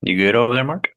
You good over there, Mark?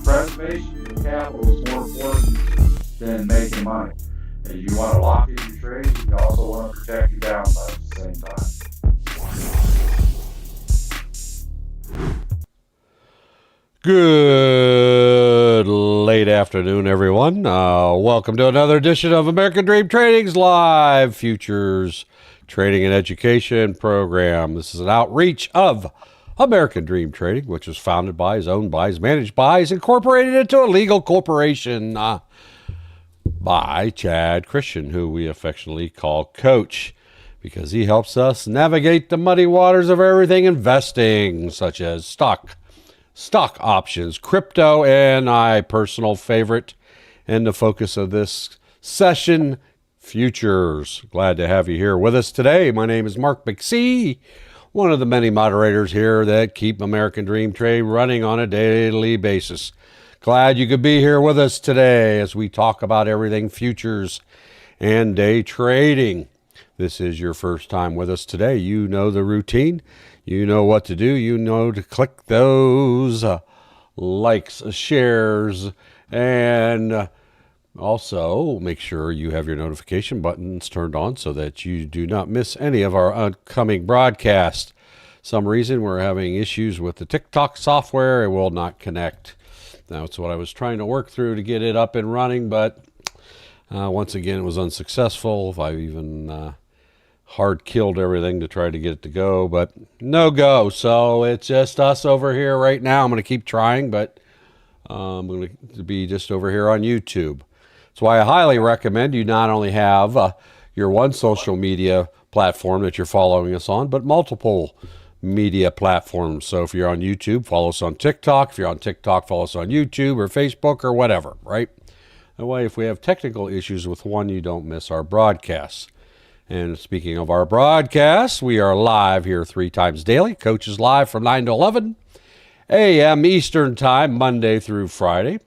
Preservation of capital is more important than making money. And you want to lock in your trades, you also want to protect your downside at the same time. Good late afternoon, everyone. Welcome to another edition of American Dream Trading's live futures trading and education program. This is an outreach of American Dream Trading, which was founded by, is owned by, is managed by, is incorporated into a legal corporation by Chad Christian, who we affectionately call Coach, because he helps us navigate the muddy waters of everything investing, such as stock options, crypto, and my personal favorite and the focus of this session, futures. Glad to have you here with us today. My name is Mark McSee, one of the many moderators here that keep American Dream Trade running on a daily basis. Glad you could be here with us today as we talk about everything futures and day trading. This is your first time with us today. You know the routine. You know what to do. You know to click those likes, shares, and also make sure you have your notification buttons turned on so that you do not miss any of our upcoming broadcasts. Some reason we're having issues with the TikTok software. It will not connect. That's what I was trying to work through to get it up and running, but once again it was unsuccessful. I even hard killed everything to try to get it to go, but no go. So it's just us over here right now. I'm going to keep trying, but I'm going to be just over here on YouTube. That's why I highly recommend you not only have your one social media platform that you're following us on, but multiple media platforms. So if you're on YouTube, follow us on TikTok. If you're on TikTok, follow us on YouTube or Facebook or whatever, right? That way, if we have technical issues with one, you don't miss our broadcasts. And speaking of our broadcasts, we are live here 3 times daily. Coach is live from 9 to 11 a.m. Eastern Time, Monday through Friday.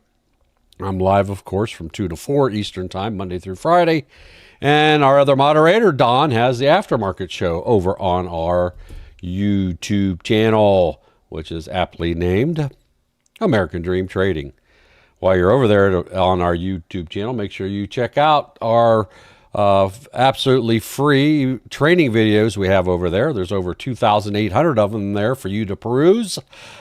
I'm live, of course, from 2 to 4 Eastern Time, Monday through Friday. And our other moderator, Don, has the aftermarket show over on our YouTube channel, which is aptly named American Dream Trading. While you're over there on our YouTube channel, make sure you check out our absolutely free training videos we have over there. There's over 2,800 of them there for you to peruse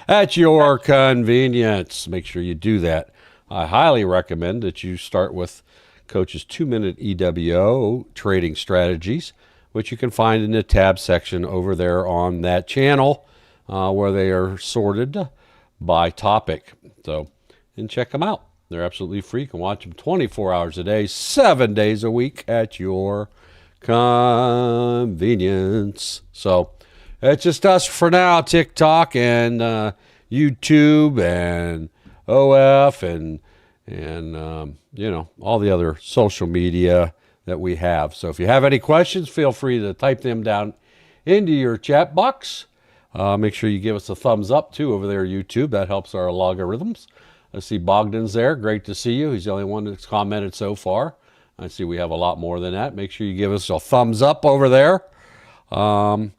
at your convenience. Make sure you do that. I highly recommend that you start with Coach's 2-minute EWO trading strategies, which you can find in the tab section over there on that channel where they are sorted by topic. So, and check them out. They're absolutely free. You can watch them 24 hours a day, 7 days a week at your convenience. So it's just us for now. TikTok and YouTube and OF and you know, all the other social media that we have. So if you have any questions, feel free to type them down into your chat box. Make sure you give us a thumbs up too over there, YouTube. That helps our logarithms. I see Bogdan's there. Great to see you. He's the only one that's commented so far. I see we have a lot more than that. Make sure you give us a thumbs up over there. That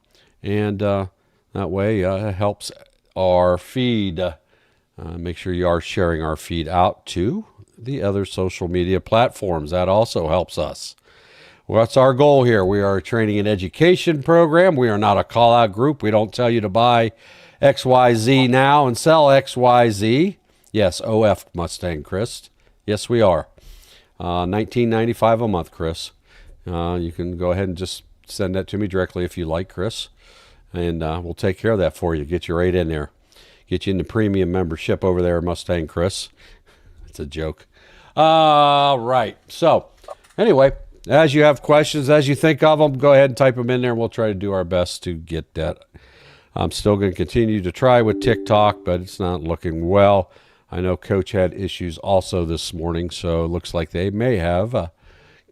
way it helps our feed. Make sure you are sharing our feed out to the other social media platforms. That also helps us. What's our goal here? We are a training and education program. We are not a call-out group. We don't tell you to buy XYZ now and sell XYZ. Yes, OF Mustang, Chris. Yes, we are. $19.95 a month, Chris. You can go ahead and just send that to me directly if you like, Chris. And we'll take care of that for you. Get you right in there. Get you in the premium membership over there, Mustang, Chris. It's a joke. All right. So, anyway, as you have questions, as you think of them, go ahead and type them in there, and we'll try to do our best to get that. I'm still going to continue to try with TikTok, but it's not looking well. I know Coach had issues also this morning, so it looks like they may have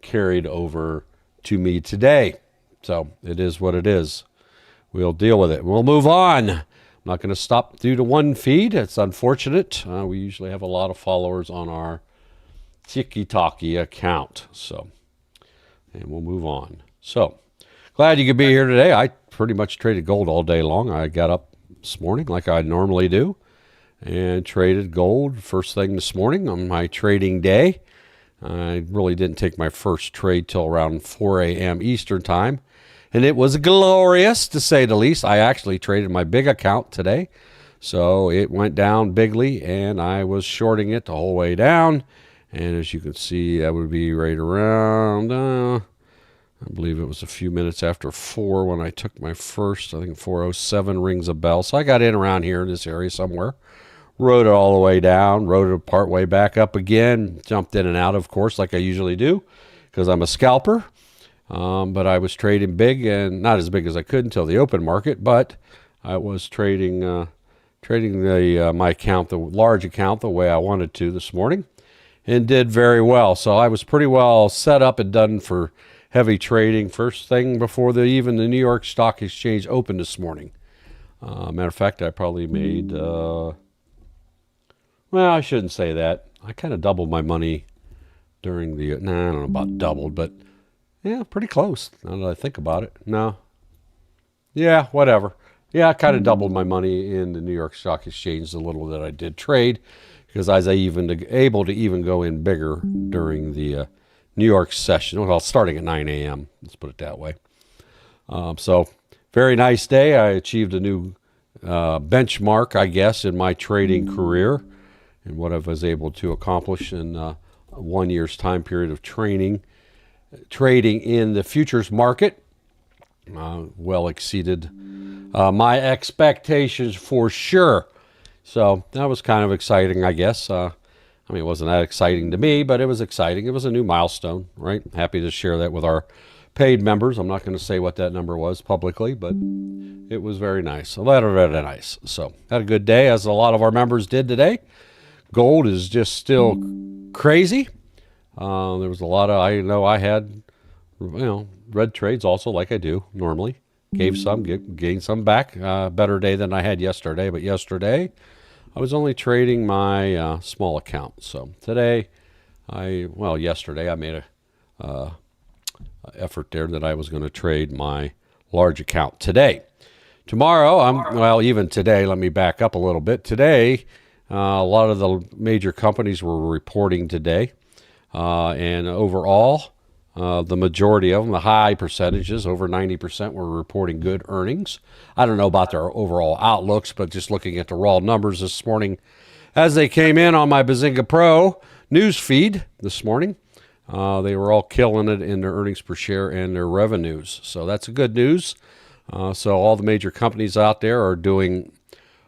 carried over to me today. So it is what it is. We'll deal with it. We'll move on. I'm not going to stop due to one feed. It's unfortunate. We usually have a lot of followers on our Tiki-Taki account. So, and we'll move on. So, glad you could be here today. I pretty much traded gold all day long. I got up this morning like I normally do and traded gold first thing this morning on my trading day. I really didn't take my first trade till around 4 a.m. Eastern time, and it was glorious to say the least. I actually traded my big account today, so it went down bigly, and I was shorting it the whole way down. And as you can see, that would be right around I believe it was a few minutes after 4 when I took my first. I think 4:07 rings a bell. So I got in around here in this area somewhere. Rode it all the way down, rode it part way back up again, jumped in and out, of course, like I usually do, because I'm a scalper. But I was trading big, and not as big as I could until the open market, but I was trading my account, the large account, the way I wanted to this morning, and did very well. So I was pretty well set up and done for heavy trading first thing before even the New York Stock Exchange opened this morning. Matter of fact, I probably made, well, I shouldn't say that. I kind of doubled my money during I don't know about doubled, but yeah, pretty close now that I think about it. No. Yeah, whatever. Yeah, I kind of doubled my money in the New York Stock Exchange, the little that I did trade, because I was able to even go in bigger during the New York session, well, starting at 9 a.m., let's put it that way. So, very nice day. I achieved a new benchmark, I guess, in my trading career and what I was able to accomplish in 1 year's time period of trading in the futures market. Well exceeded my expectations for sure. So that was kind of exciting, I guess. I mean, it wasn't that exciting to me, but it was exciting. It was a new milestone, right? Happy to share that with our paid members. I'm not going to say what that number was publicly, but it was very nice. So that was very nice. So had a good day, as a lot of our members did today. Gold is just still crazy. There was a lot of, I know I had, red trades also, like I do normally. Gave some, gained some back. Better day than I had yesterday, but yesterday I was only trading my small account. So today, yesterday I made a effort there that I was going to trade my large account today. Tomorrow, even today, let me back up a little bit. Today, a lot of the major companies were reporting today. And overall, the majority of them, the high percentages, over 90%, were reporting good earnings. I don't know about their overall outlooks, but just looking at the raw numbers this morning, as they came in on my Bazinga Pro news feed this morning, they were all killing it in their earnings per share and their revenues. So that's good news. So all the major companies out there are doing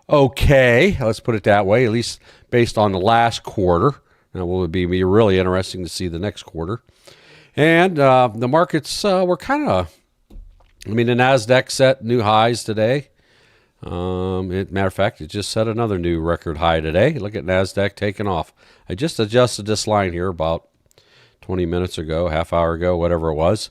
okay, let's put it that way, at least based on the last quarter. Now, it will be really interesting to see the next quarter. And the markets were kind of, the NASDAQ set new highs today. Matter of fact, it just set another new record high today. Look at NASDAQ taking off. I just adjusted this line here about 20 minutes ago, half hour ago, whatever it was.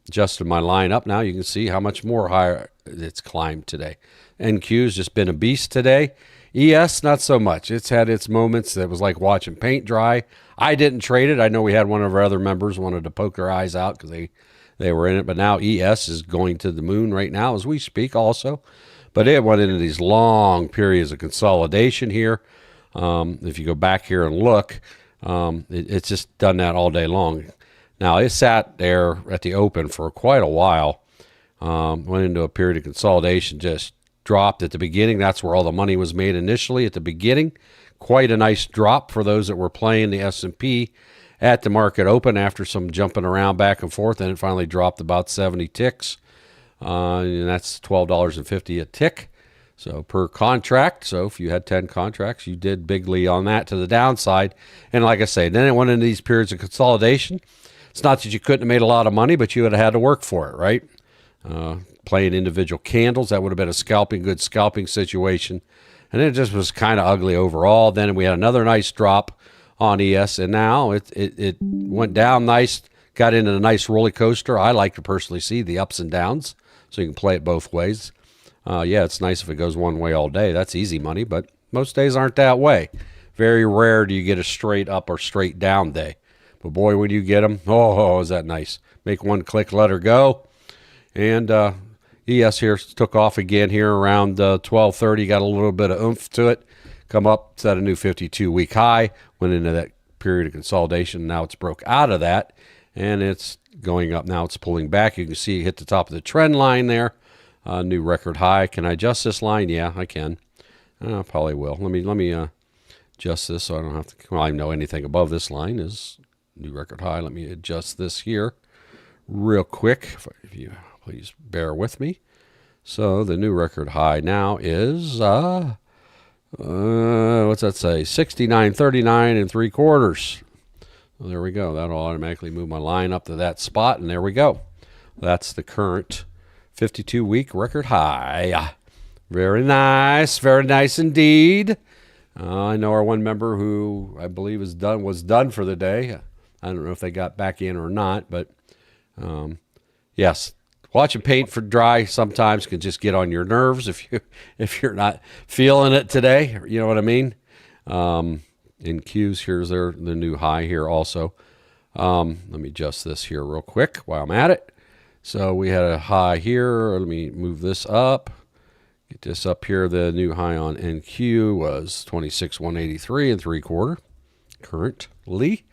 Adjusted my line up. Now you can see how much more higher it's climbed today. NQ's just been a beast today. ES, not so much. It's had its moments that was like watching paint dry. I didn't trade it. I know we had one of our other members wanted to poke their eyes out because they were in it. But now ES is going to the moon right now as we speak also. But it went into these long periods of consolidation here. If you go back here and look, it's just done that all day long. Now, it sat there at the open for quite a while. Went into a period of consolidation, just dropped at the beginning. That's where all the money was made initially at the beginning. Quite a nice drop for those that were playing the S&P at the market open after some jumping around back and forth, and it finally dropped about 70 ticks. And that's $12.50 a tick. So per contract. So if you had 10 contracts, you did bigly on that to the downside. And like I say, then it went into these periods of consolidation. It's not that you couldn't have made a lot of money, but you would have had to work for it, right? Playing individual candles, that would have been a good scalping situation. And it just was kind of ugly overall. Then we had another nice drop on ES, and now it went down nice, got into a nice roller coaster. I like to personally see the ups and downs, so you can play it both ways. Yeah, it's nice if it goes one way all day. That's easy money, but most days aren't that way. Very rare do you get a straight up or straight down day. But boy, when you get them, is that nice. Make one click, let her go. And ES here took off again here around 12:30, got a little bit of oomph to it. Come up, set a new 52-week high, went into that period of consolidation. Now it's broke out of that, and it's going up. Now it's pulling back. You can see it hit the top of the trend line there. New record high. Can I adjust this line? Yeah, I can. I probably will. Let me adjust this so I don't have to. Well, I know anything above this line is new record high. Let me adjust this here real quick, if you please bear with me. So the new record high now is, what's that say? 69.39 and 3/4. Well, there we go. That'll automatically move my line up to that spot, and there we go. That's the current 52-week record high. Very nice indeed. I know our one member who I believe was done for the day. I don't know if they got back in or not, but yes, watching paint for dry sometimes can just get on your nerves if you're not feeling it today. You know what I mean? In Q's, here's the new high here also. Let me adjust this here real quick while I'm at it. So we had a high here. Let me move this up. Get this up here. The new high on NQ was 26,183 and 3/4 currently.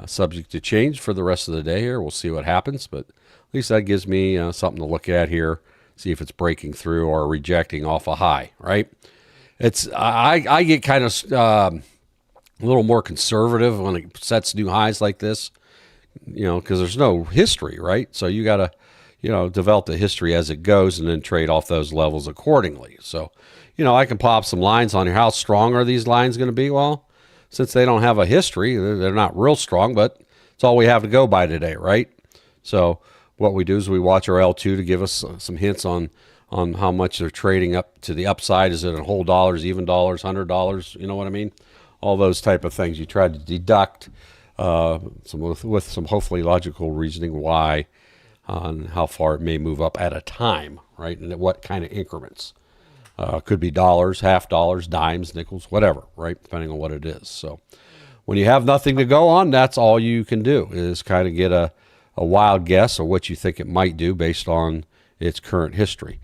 Subject to change for the rest of the day here. We'll see what happens, but at least that gives me something to look at here. See if it's breaking through or rejecting off a high, right? I get kind of a little more conservative when it sets new highs like this, because there's no history, right? So you got to, develop the history as it goes and then trade off those levels accordingly. So, I can pop some lines on here. How strong are these lines going to be? Well, since they don't have a history, they're not real strong, but it's all we have to go by today, right? So what we do is we watch our L2 to give us some hints on how much they're trading up to the upside. Is it in whole dollars, even dollars, $100? You know what I mean? All those type of things. You try to deduct with some hopefully logical reasoning why on how far it may move up at a time, right? And at what kind of increments. Could be dollars, half dollars, dimes, nickels, whatever, right? Depending on what it is. So when you have nothing to go on, that's all you can do is kind of get a wild guess of what you think it might do based on its current history.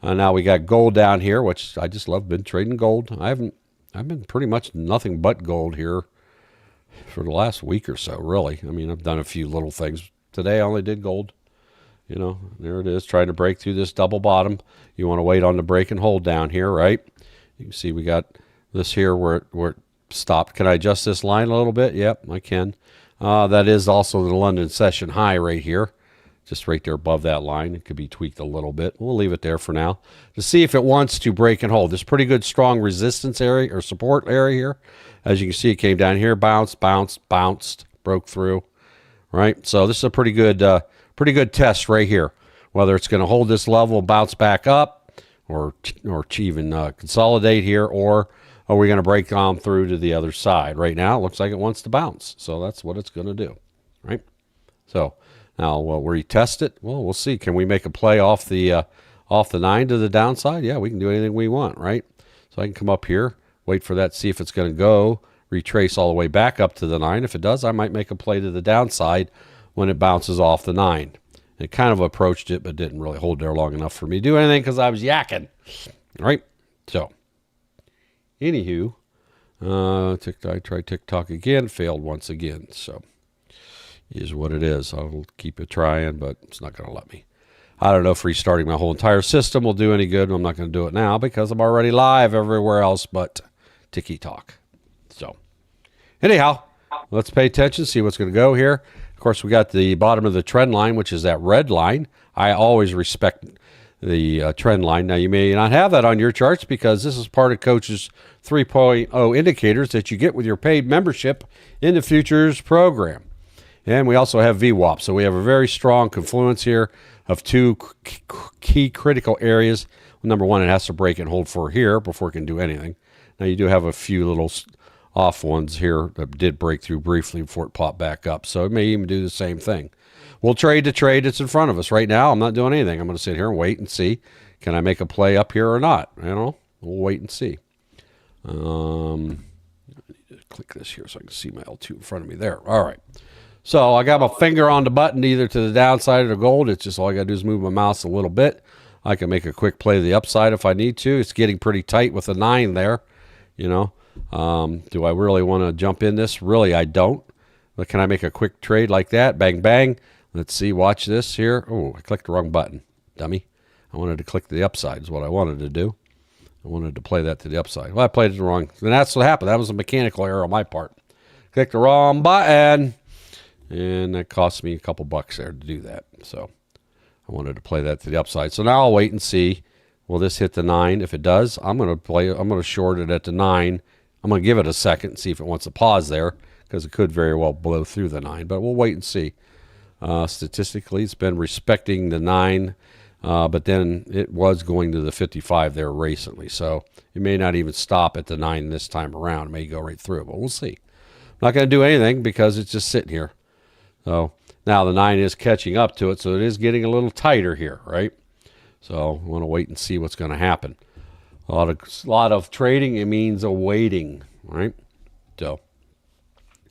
Now we got gold down here, which I just love. Been trading gold. I've been pretty much nothing but gold here for the last week or so, really. I mean, I've done a few little things. Today I only did gold. There it is, trying to break through this double bottom. You want to wait on the break and hold down here, right? You can see we got this here where it stopped. Can I adjust this line a little bit? Yep, I can. That is also the London session high right here. Just right there above that line. It could be tweaked a little bit. We'll leave it there for now to see if it wants to break and hold. There's pretty good strong resistance area or support area here. As you can see, it came down here, bounced, broke through, right? So this is a pretty good test right here. Whether it's going to hold this level, bounce back up, or even consolidate here, or are we going to break on through to the other side? Right now, it looks like it wants to bounce. So that's what it's going to do, right? So now we'll retest it. Well, we'll see. Can we make a play off the 9 to the downside? Yeah, we can do anything we want, right? So I can come up here, wait for that, see if it's going to go, retrace all the way back up to the 9. If it does, I might make a play to the downside when it bounces off the 9. It kind of approached it, but didn't really hold there long enough for me to do anything because I was yakking, right? So, anywho, I tried TikTok again, failed once again. So, is what it is. I'll keep it trying, but it's not going to let me. I don't know if restarting my whole entire system will do any good. I'm not going to do it now because I'm already live everywhere else but TikTok. So, anyhow, let's pay attention, see what's going to go here. Of course, we got the bottom of the trend line, which is that red line. I always respect the trend line. Now, you may not have that on your charts because this is part of Coach's 3.0 indicators that you get with your paid membership in the Futures program. And we also have VWAP. So we have a very strong confluence here of two key critical areas. Number one, it has to break and hold for here before it can do anything. Now, you do have a few little off ones here that did break through briefly before it popped back up. So it may even do the same thing. We'll trade the trade that's in front of us. Right now, I'm not doing anything. I'm going to sit here and wait and see. Can I make a play up here or not? We'll wait and see. I need to click this here so I can see my L2 in front of me there. All right. So I got my finger on the button either to the downside or the gold. It's just all I got to do is move my mouse a little bit. I can make a quick play to the upside if I need to. It's getting pretty tight with the 9 there, Do I really want to jump in this? Really, I don't. But can I make a quick trade like that? Bang, bang. Let's see. Watch this here. Oh, I clicked the wrong button. Dummy. I wanted to click the upside is what I wanted to do. I wanted to play that to the upside. Well, I played it wrong. And that's what happened. That was a mechanical error on my part. Clicked the wrong button. and that cost me a couple bucks there to do that. So I wanted to play that to the upside. So now I'll wait and see. Will this hit the 9? If it does, I'm going to short it at the 9. I'm going to give it a second and see if it wants to pause there, because it could very well blow through the 9, but we'll wait and see. Statistically, it's been respecting the 9, but then it was going to the 55 there recently, so it may not even stop at the 9 this time around. It may go right through, but we'll see. I'm not going to do anything because it's just sitting here. So now the 9 is catching up to it, so it is getting a little tighter here, right? So I want to wait and see what's going to happen. A lot of trading, it means a waiting, right? So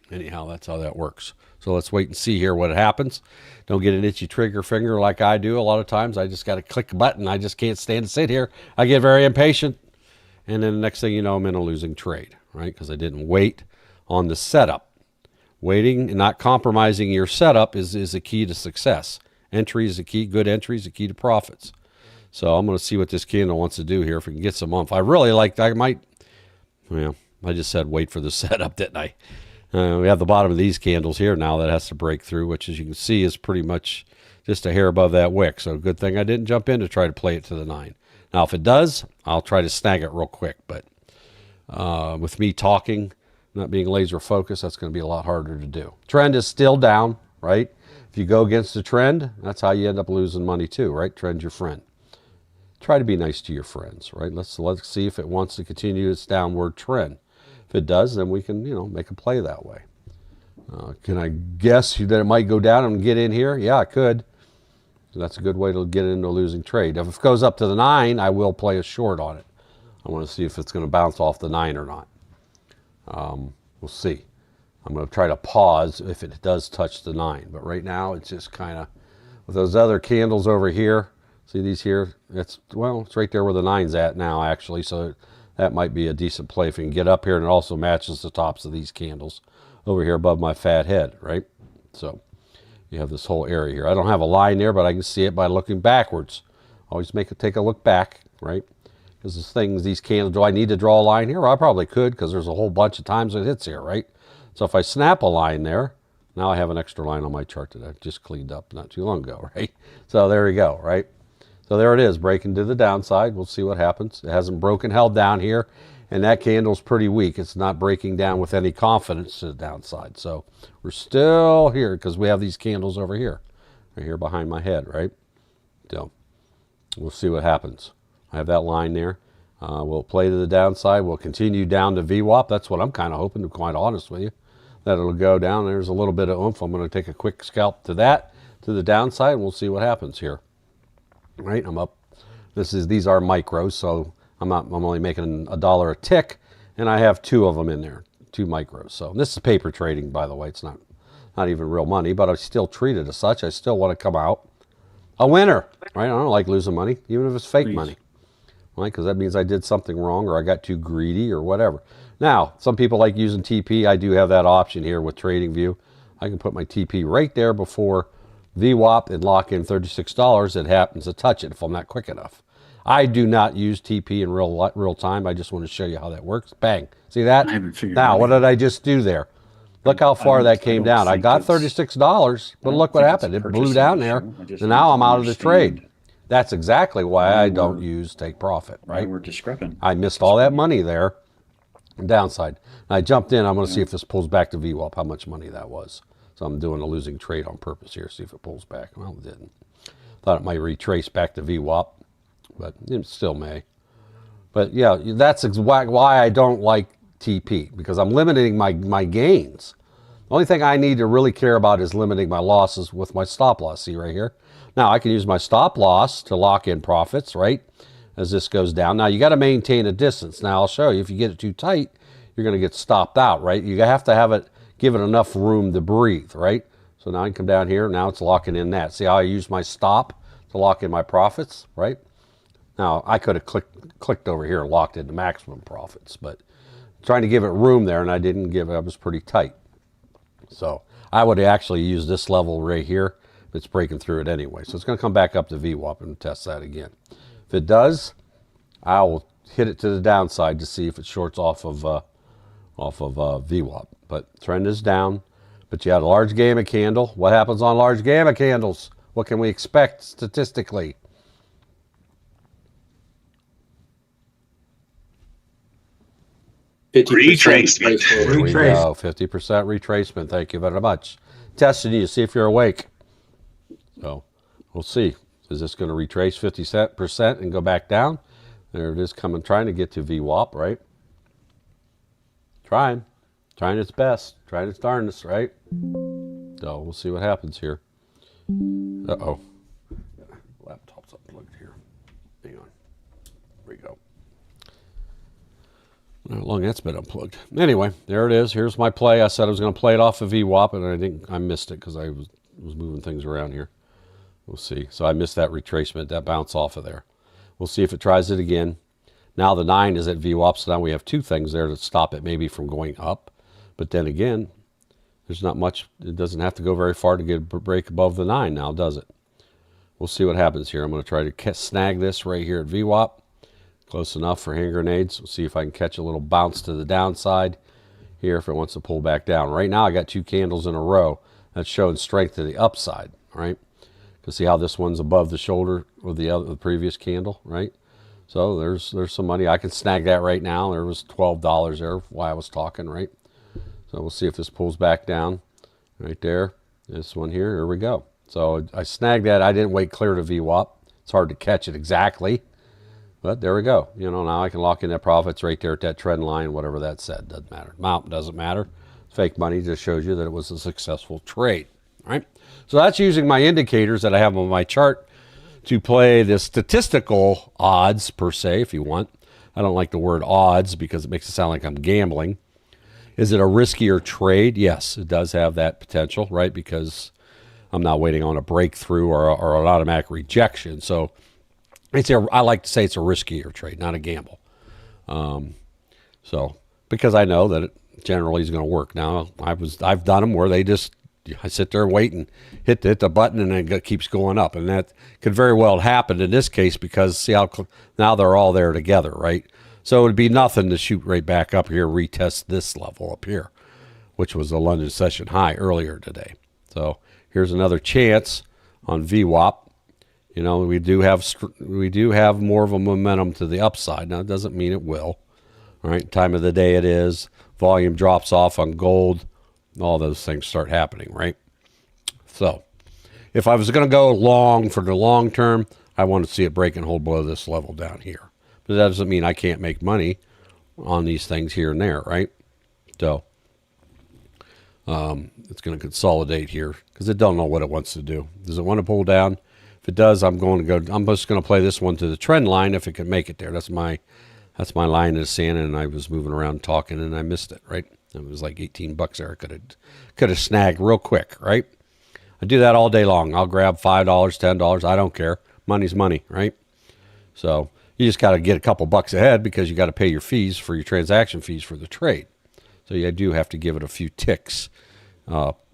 anyhow, that's how that works. So let's wait and see here what happens. Don't get an itchy trigger finger like I do. A lot of times I just got to click a button. I just can't stand to sit here. I get very impatient. And then the next thing you know, I'm in a losing trade, right? Because I didn't wait on the setup. Waiting and not compromising your setup is the key to success. Entry is the key. Good entry is the key to profits. So I'm going to see what this candle wants to do here. If we can get some oomph. I really like, I just said wait for the setup, didn't I? We have the bottom of these candles here now that has to break through, which as you can see is pretty much just a hair above that wick. So good thing I didn't jump in to try to play it to the 9. Now, if it does, I'll try to snag it real quick. But with me talking, not being laser focused, that's going to be a lot harder to do. Trend is still down, right? If you go against the trend, that's how you end up losing money too, right? Trend's your friend. Try to be nice to your friends, right? Let's see if it wants to continue its downward trend. If it does, then we can, make a play that way. Can I guess that it might go down and get in here? Yeah, I could. So that's a good way to get into a losing trade. If it goes up to the 9, I will play a short on it. I want to see if it's going to bounce off the 9 or not. We'll see. I'm going to try to pause if it does touch the 9. But right now, it's just kind of, with those other candles over here, see these here? It's right there where the 9's at now, actually. So that might be a decent play if we can get up here, and it also matches the tops of these candles over here above my fat head, right? So you have this whole area here. I don't have a line there, but I can see it by looking backwards. Always take a look back, right? Because these candles, do I need to draw a line here? Well, I probably could, because there's a whole bunch of times it hits here, right? So if I snap a line there, now I have an extra line on my chart that I just cleaned up not too long ago, right? So there we go, right? So there it is, breaking to the downside. We'll see what happens. It hasn't broken, held down here, and that candle's pretty weak. It's not breaking down with any confidence to the downside. So we're still here because we have these candles over here, right here behind my head, right? So we'll see what happens. I have that line there. We'll play to the downside. We'll continue down to VWAP. That's what I'm kind of hoping, to be quite honest with you, that it'll go down. There's a little bit of oomph. I'm going to take a quick scalp to that, to the downside, and we'll see what happens here. Right, I'm up. These are micros, so I'm only making $1 a tick, and I have 2 of them in there, 2 micros. So this is paper trading, by the way. It's not even real money, but I still treat it as such. I still want to come out a winner, right? I don't like losing money, even if it's fake money, right? Because that means I did something wrong, or I got too greedy, or whatever. Now, some people like using TP. I do have that option here with TradingView. I can put my TP right there before VWAP and lock in $36. It happens to touch it if I'm not quick enough. I do not use TP in real time. I just want to show you how that works. Bang. See that? I haven't figured now, out what did I just do there? Look how far that came down. I got $36, but look what happened. It blew down there, and now I'm out of the trade. That's exactly why I don't use take profit, right? We're discrepant. I missed all that money there. Downside. I jumped in. I'm going to see if this pulls back to VWAP, how much money that was. So I'm doing a losing trade on purpose here, see if it pulls back. Well, it didn't. Thought it might retrace back to VWAP, but it still may. But yeah, that's why I don't like TP, because I'm limiting my gains. The only thing I need to really care about is limiting my losses with my stop loss. See right here? Now I can use my stop loss to lock in profits, right? As this goes down. Now you got to maintain a distance. Now I'll show you, if you get it too tight, you're going to get stopped out, right? You have to have it, give it enough room to breathe, right? So now I can come down here. Now it's locking in that. See how I use my stop to lock in my profits, right? Now I could have clicked over here and locked in the maximum profits, but trying to give it room there, and I didn't give it. I was pretty tight. So I would actually use this level right here. It's breaking through it anyway. So it's going to come back up to VWAP and test that again. If it does, I will hit it to the downside to see if it shorts off of VWAP. But trend is down. But you had a large gamma candle. What happens on large gamma candles? What can we expect statistically? Retracement. There we go. 50% retracement. Thank you very much. Testing you, see if you're awake. So we'll see. Is this going to retrace 50% and go back down? There it is coming, trying to get to VWAP, right? Trying its best, trying its darndest, right? So we'll see what happens here. Uh-oh. Laptop's unplugged here. Hang on. There we go. How long that's been unplugged. Anyway, there it is. Here's my play. I said I was going to play it off of VWAP, and I missed it because I was moving things around here. We'll see. So I missed that retracement, that bounce off of there. We'll see if it tries it again. Now the 9 is at VWAP, so now we have 2 things there to stop it maybe from going up. But then again, there's not much. It doesn't have to go very far to get a break above the 9 now, does it? We'll see what happens here. I'm going to try to snag this right here at VWAP. Close enough for hand grenades. We'll see if I can catch a little bounce to the downside here if it wants to pull back down. Right now I got 2 candles in a row. That's showing strength to the upside, right? Because see how this one's above the shoulder of the previous candle, right? So there's some money. I can snag that right now. There was $12 there while I was talking, right? So we'll see if this pulls back down right there. This one here we go. So I snagged that. I didn't wait clear to VWAP. It's hard to catch it exactly. But there we go. You know, now I can lock in that profits right there at that trend line, whatever that said. Doesn't matter. Amount doesn't matter. Fake money just shows you that it was a successful trade. All right. So that's using my indicators that I have on my chart to play the statistical odds, per se, if you want. I don't like the word odds because it makes it sound like I'm gambling. Is it a riskier trade? Yes, it does have that potential, right? Because I'm not waiting on a breakthrough or an automatic rejection. So I like to say it's a riskier trade, not a gamble. So because I know that it generally is going to work. Now I've done them where I sit there and wait and hit the button and it keeps going up, and that could very well happen in this case because see how now they're all there together, right? So it would be nothing to shoot right back up here, retest this level up here, which was the London session high earlier today. So here's another chance on VWAP. You know, we do have more of a momentum to the upside. Now, it doesn't mean it will. All right, time of the day it is. Volume drops off on gold. All those things start happening, right? So, if I was going to go long for the long term, I want to see it break and hold below this level down here. But that doesn't mean I can't make money on these things here and there, right? So, it's going to consolidate here because it don't know what it wants to do. Does it want to pull down? If it does, I'm just going to play this one to the trend line if it can make it there. That's my line in the sand, and I was moving around talking, and I missed it, right? It was like $18 there. I could have snagged real quick, right? I do that all day long. I'll grab $5, $10. I don't care. Money's money, right? So you just got to get a couple bucks ahead because you got to pay your fees for your transaction fees for the trade. So you do have to give it a few ticks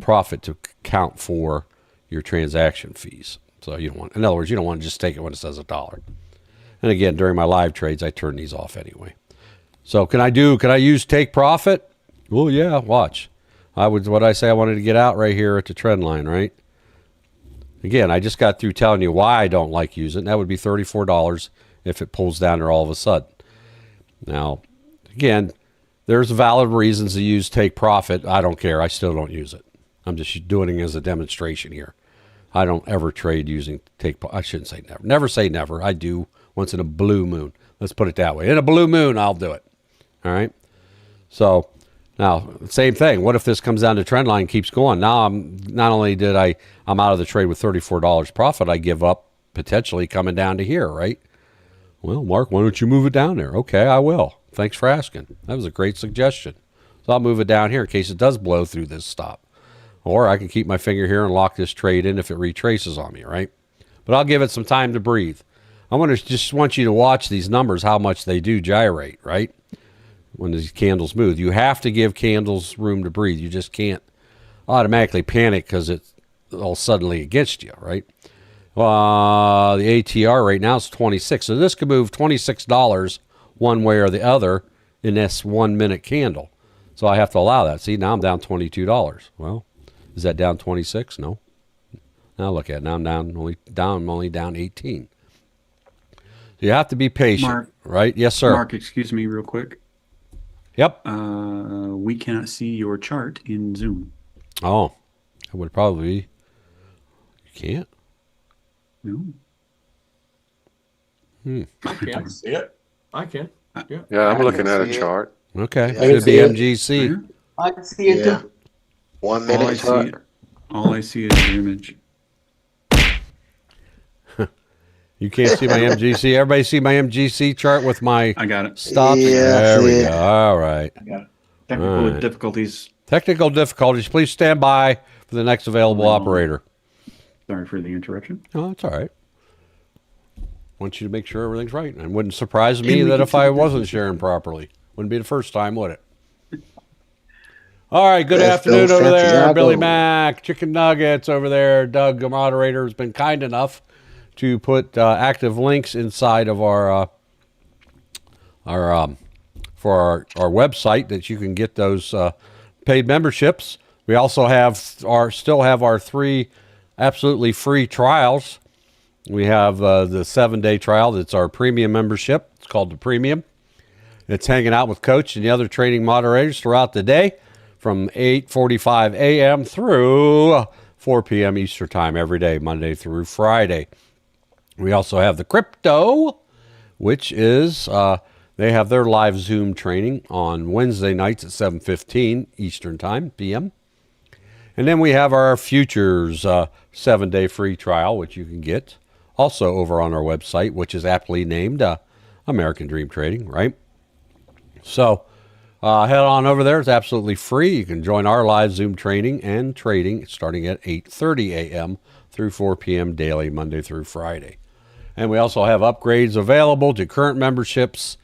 profit to count for your transaction fees. So you don't want, in other words, you don't want to just take it when it says $1. And again, during my live trades, I turn these off anyway. So can I use take profit? Well, yeah, watch. I wanted to get out right here at the trend line, right? Again, I just got through telling you why I don't like using it. That would be $34 if it pulls down there all of a sudden. Now, again, there's valid reasons to use take profit. I don't care. I still don't use it. I'm just doing it as a demonstration here. I don't ever trade using I shouldn't say never. Never say never. I do once in a blue moon. Let's put it that way. In a blue moon, I'll do it. All right? So, now, same thing. What if this comes down to trend line and keeps going? Now, I'm out of the trade with $34 profit. I give up potentially coming down to here, right? Well, Mark, why don't you move it down there? Okay, I will. Thanks for asking. That was a great suggestion. So I'll move it down here in case it does blow through this stop. Or I can keep my finger here and lock this trade in if it retraces on me, right? But I'll give it some time to breathe. Just want you to watch these numbers, how much they do gyrate, right? When these candles move. You have to give candles room to breathe. You just can't automatically panic because it's all suddenly against you, right? The ATR right now is 26. So this could move $26 one way or the other in this 1 minute candle. So I have to allow that. See, now I'm down $22. Well, Is that down 26? No. Now look at it. Now I'm only down 18. You have to be patient, Mark, right? Yes, sir. Mark, excuse me real quick. Yep. We cannot see your chart in Zoom. Oh, it would probably be. You can't? No. I can see it. I can. Yeah. Yeah, I'm I looking can at a see it. chart. Okay. Yeah, I Should be see it. MGC. Yeah. I can see it too. 1 All minute I see, chart. all I see is your image. You can't see my MGC. Everybody see my MGC chart with my I got it. stops? Yeah, There we see go. it. All right. I got it. Technical All right. difficulties. Technical difficulties. Please stand by for the next available Hold on. operator. Sorry for the interruption. Oh, that's all right. Want you to make sure everything's right. And it wouldn't surprise And me we that can if I see the wasn't difference. sharing properly. Wouldn't be the first time, would it? All right. Good Let's go, afternoon over there, Santiago. Billy Mack. Chicken Nuggets over there. Doug, the moderator, has been kind enough to put active links inside of our website that you can get those paid memberships. We also still have our 3 absolutely free trials. We have the 7-day trial. That's our premium membership. It's called the Premium. It's hanging out with Coach and the other training moderators throughout the day from 8:45 a.m. through 4 p.m. Eastern Time every day, Monday through Friday. We also have the Crypto, which is they have their live Zoom training on Wednesday nights at 7:15 Eastern Time, p.m. And then we have our Futures 7-day free trial, which you can get also over on our website, which is aptly named American Dream Trading, right? So head on over there. It's absolutely free. You can join our live Zoom training and trading starting at 8:30 a.m. through 4 p.m. daily, Monday through Friday. And we also have upgrades available to current memberships.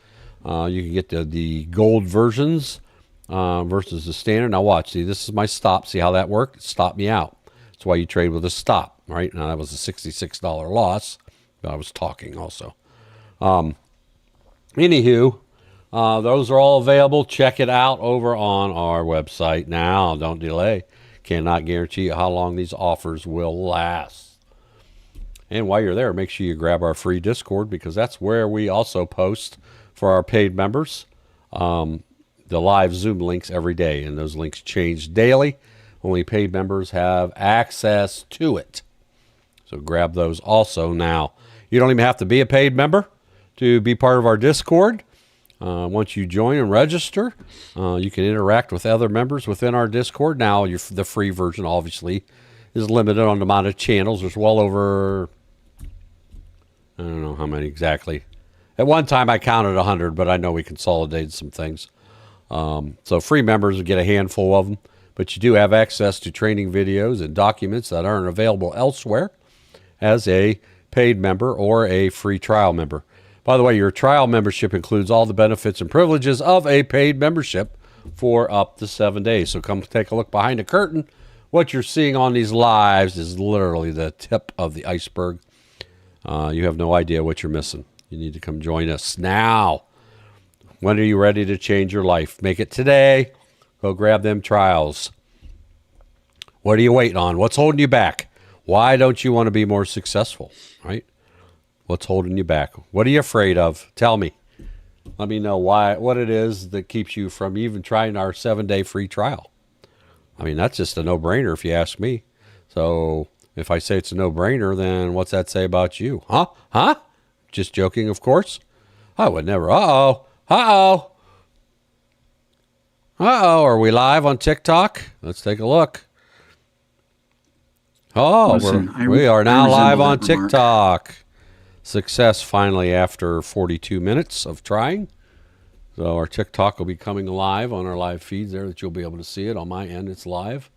You can get the gold versions versus the standard. Now watch, see, this is my stop. See how that worked? It stopped me out. That's why you trade with a stop, right? Now that was a $66 loss. But I was talking also. Anywho, those are all available. Check it out over on our website now. Don't delay. Cannot guarantee you how long these offers will last. And while you're there, make sure you grab our free Discord, because that's where we also post for our paid members the live Zoom links every day. And those links change daily. Only paid members have access to it. So grab those also now. You don't even have to be a paid member to be part of our Discord. Once you join and register, you can interact with other members within our Discord. Now, the free version, obviously, is limited on the amount of channels. There's well over, I don't know how many exactly. At one time, I counted 100, but I know we consolidated some things. So free members will get a handful of them, but you do have access to training videos and documents that aren't available elsewhere as a paid member or a free trial member. By the way, your trial membership includes all the benefits and privileges of a paid membership for up to 7 days. So come take a look behind the curtain. What you're seeing on these lives is literally the tip of the iceberg. You have no idea what you're missing. You need to come join us now. When are you ready to change your life? Make it today. Go grab them trials. What are you waiting on? What's holding you back? Why don't you want to be more successful, right? What's holding you back? What are you afraid of? Tell me. Let me know what it is that keeps you from even trying our 7-day free trial. I mean, that's just a no-brainer if you ask me. So if I say it's a no-brainer, then what's that say about you? Huh? Just joking, of course. I would never. Uh-oh. Are we live on TikTok? Let's take a look. Oh, Listen, we are now live resemble on that remark. TikTok. Success finally after 42 minutes of trying. So our TikTok will be coming live on our live feeds there that you'll be able to see it. On my end, it's live.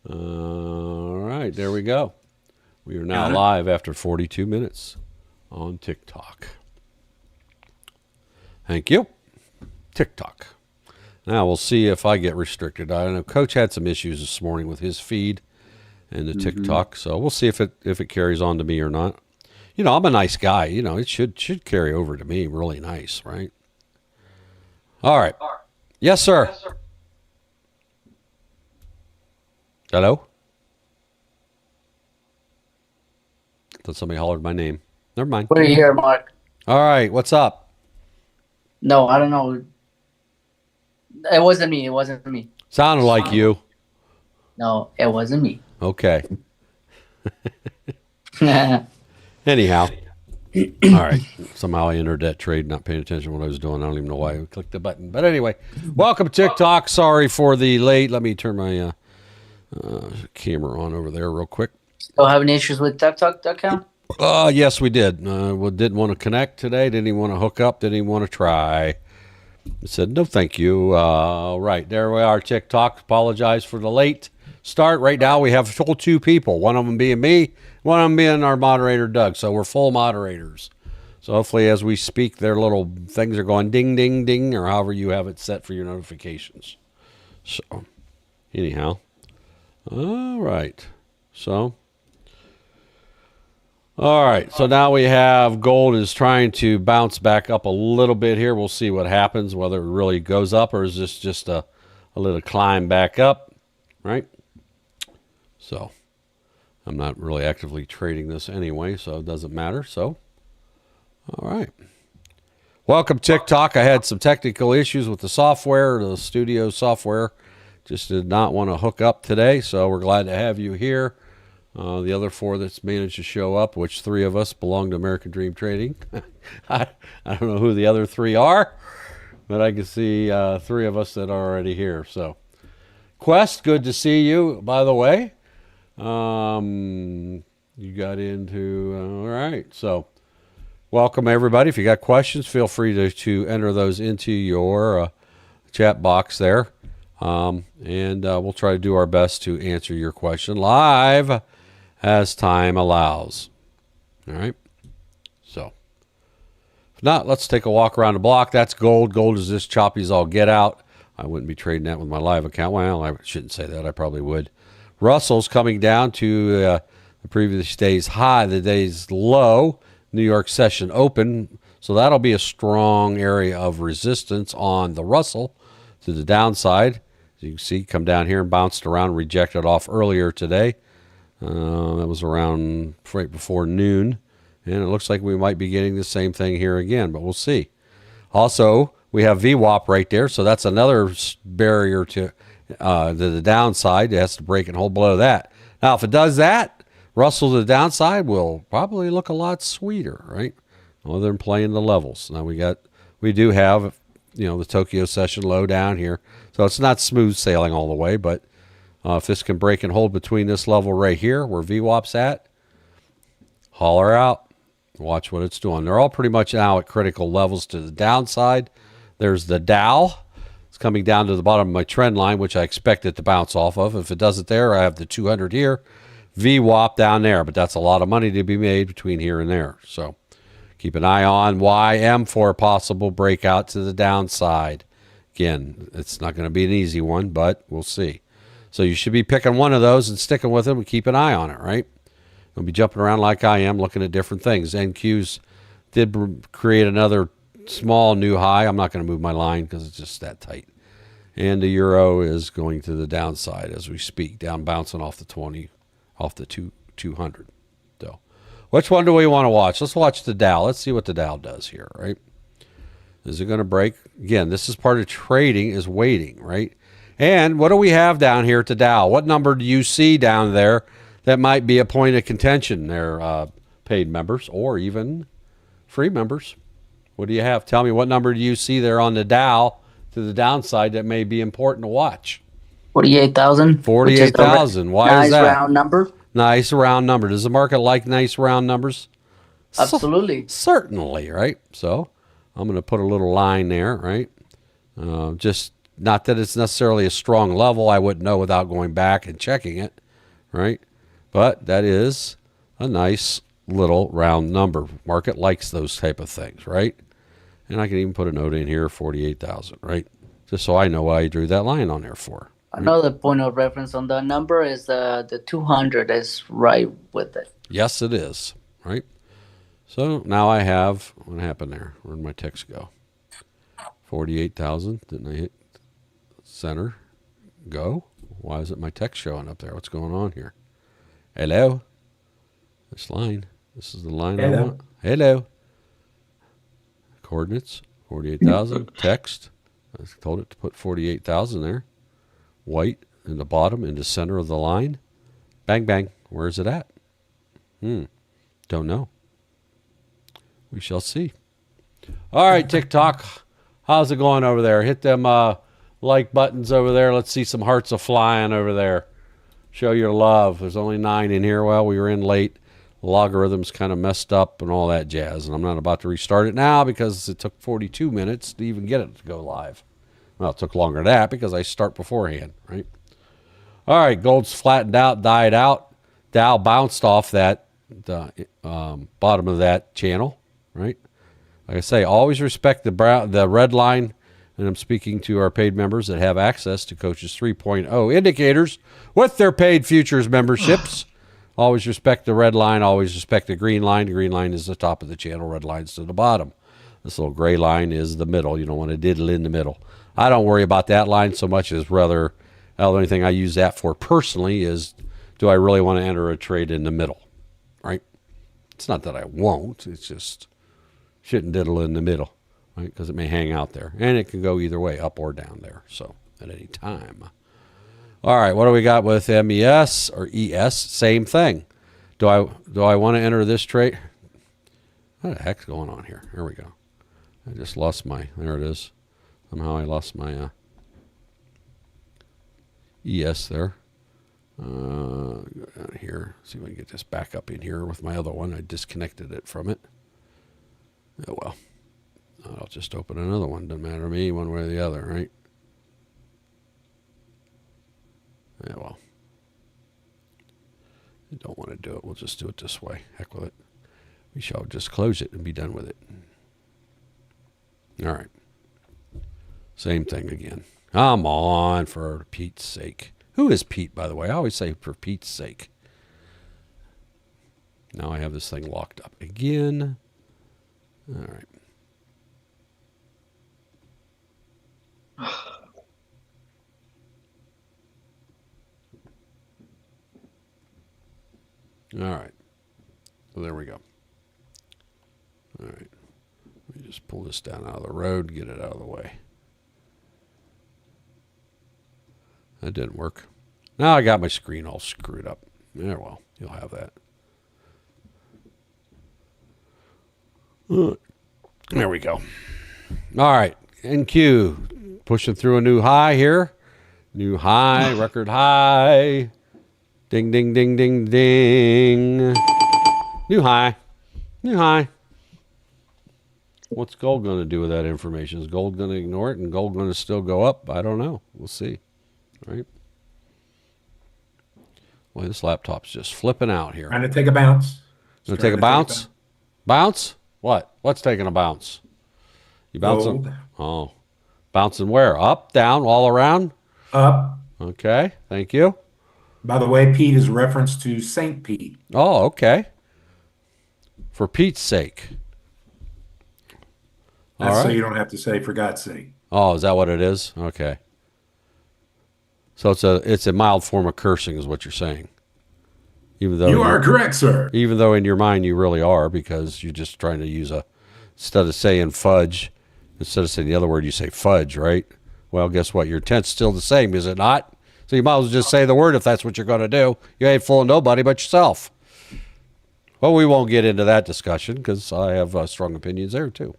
All right, there we go. We are now Got it. live after 42 minutes on TikTok. Thank you. TikTok. Now we'll see if I get restricted. I don't know. Coach had some issues this morning with his feed and the TikTok, so we'll see if it carries on to me or not. You know, I'm a nice guy. You know, it should carry over to me. Really nice, right? All right. Yes, sir. Hello? Thought somebody hollered my name. Never mind. We're here, Mark. All right, what's up? No, I don't know. It wasn't me. It wasn't me. Sounded like you. No, it wasn't me. Okay. Anyhow. All right. Somehow I entered that trade, not paying attention to what I was doing. I don't even know why I clicked the button. But anyway, welcome to TikTok. Sorry for the late. Let me turn my camera on over there real quick. Still having issues with TikTok account? Yes, we did. We didn't want to connect today. Didn't even want to hook up. Didn't even want to try. I said, no, thank you. Right. There we are, TikTok. Apologize for the late start. Right now we have full 2 people. One of them being me. One of them being our moderator, Doug. So we're full moderators. So hopefully as we speak, their little things are going ding, ding, ding, or however you have it set for your notifications. So anyhow. All right. So. All right. So now we have gold is trying to bounce back up a little bit here. We'll see what happens, whether it really goes up or is this just a little climb back up, right? So. I'm not really actively trading this anyway, so it doesn't matter. So, all right. Welcome, TikTok. I had some technical issues with the software, the studio software. Just did not want to hook up today, so we're glad to have you here. The other 4 that's managed to show up, which 3 of us belong to American Dream Trading. I don't know who the other 3 are, but I can see 3 of us that are already here. So, Quest, good to see you, by the way. You got into, all right. So welcome everybody. If you got questions, feel free to enter those into your chat box there. And we'll try to do our best to answer your question live as time allows. All right. So if not, let's take a walk around the block. That's gold. Gold is this choppy as all get out. I wouldn't be trading that with my live account. Well, I shouldn't say that. I probably would. Russell's coming down to the previous day's high, the day's low, New York session open. So that'll be a strong area of resistance on the Russell to the downside. As you can see, come down here and bounced around, rejected off earlier today. That was around right before noon. And it looks like we might be getting the same thing here again, but we'll see. Also, we have VWAP right there. So that's another barrier to the downside. It has to break and hold below that. Now, if it does that, Russell to the downside will probably look a lot sweeter, right? Other than playing the levels. Now we do have, the Tokyo session low down here. So it's not smooth sailing all the way, but if this can break and hold between this level right here where VWAP's at, holler out. Watch what it's doing. They're all pretty much now at critical levels to the downside. There's the Dow. Coming down to the bottom of my trend line, which I expect it to bounce off of. If it doesn't there, I have the 200 here. VWAP down there, but that's a lot of money to be made between here and there. So keep an eye on YM for a possible breakout to the downside. Again, it's not going to be an easy one, but we'll see. So you should be picking one of those and sticking with them and keep an eye on it, right? Don't be jumping around like I am looking at different things. NQs did create another small new high. I'm not going to move my line because it's just that tight. And the euro is going to the downside as we speak, down bouncing off the 20, off the 200. So, which one do we want to watch? Let's watch the Dow. Let's see what the Dow does here, right? Is it going to break? Again, this is part of trading is waiting, right? And what do we have down here at the Dow? What number do you see down there that might be a point of contention there, paid members or even free members? What do you have? Tell me, what number do you see there on the Dow to the downside that may be important to watch? 48,000. 48,000. Why nice is that? Nice round number. Nice round number. Does the market like nice round numbers? Absolutely. Certainly, right? So I'm going to put a little line there, right? Just not that it's necessarily a strong level. I wouldn't know without going back and checking it, right? But that is a nice little round number. Market likes those type of things, right? And I can even put a note in here, 48,000, right? Just so I know why I drew that line on there for. Another point of reference on the number is the 200 is right with it. Yes, it is, right? So now I have, what happened there? Where'd my text go? 48,000. Didn't I hit center? Go? Why isn't my text showing up there? What's going on here? Hello? This line. This is the line I Hello. want. Hello. Coordinates, 48,000. Text. I told it to put 48,000 there. White in the bottom, in the center of the line. Bang, bang. Where is it at? Don't know. We shall see. All right, TikTok. How's it going over there? Hit them like buttons over there. Let's see some hearts flying over there. Show your love. There's only 9 in here. Well, we were in late. The logarithm's kind of messed up and all that jazz. And I'm not about to restart it now because it took 42 minutes to even get it to go live. Well, it took longer than that because I start beforehand, right? All right, gold's flattened out, died out. Dow bounced off that the bottom of that channel, right? Like I say, always respect the red line, and I'm speaking to our paid members that have access to Coaches 3.0 indicators with their paid futures memberships. Always respect the red line, always respect the green line. The green line is the top of the channel, red line's to the bottom. This little gray line is the middle. You don't want to diddle in the middle. I don't worry about that line so much as rather, the only thing I use that for personally is, do I really want to enter a trade in the middle, right? It's not that I won't. It's just shouldn't diddle in the middle, right? Because it may hang out there. And it can go either way, up or down there, so at any time. All right, what do we got with MES or ES? Same thing. Do I want to enter this trade? What the heck's going on here? Here we go. I just lost my, there it is. Somehow I lost my ES there. Go down here. See if I can get this back up in here with my other one. I disconnected it from it. Oh, well. I'll just open another one. Doesn't matter to me one way or the other, right? Yeah, well. I don't want to do it. We'll just do it this way. Heck with it. We shall just close it and be done with it. All right. Same thing again. Come on, for Pete's sake. Who is Pete, by the way? I always say for Pete's sake. Now I have this thing locked up again. All right. All right. So there we go. All right. Let me just pull this down out of the road, get it out of the way. That didn't work. Now I got my screen all screwed up. Yeah, well, you'll have that. There we go. All right. NQ pushing through a new high here. New high, record high. Ding, ding, ding, ding, ding. New high. New high. What's gold going to do with that information? Is gold going to ignore it and gold going to still go up? I don't know. We'll see. Right? Boy, this laptop's just flipping out here. Trying to take a bounce. Going to take a bounce? Bounce? What? What's taking a bounce? You bouncing? Gold. Oh. Bouncing where? Up, down, all around? Up. Okay. Thank you. By the way, Pete is reference to St. Pete. Oh, okay. For Pete's sake. That's all so right. you don't have to say for God's sake. Oh, is that what it is? Okay. So it's a mild form of cursing is what you're saying. Even though You are correct, sir. Even though in your mind you really are, because you're just trying to use instead of saying fudge, instead of saying the other word, you say fudge, right? Well, guess what? Your intent's still the same, is it not? So you might as well just say the word if that's what you're going to do. You ain't fooling nobody but yourself. Well, we won't get into that discussion because I have strong opinions there too.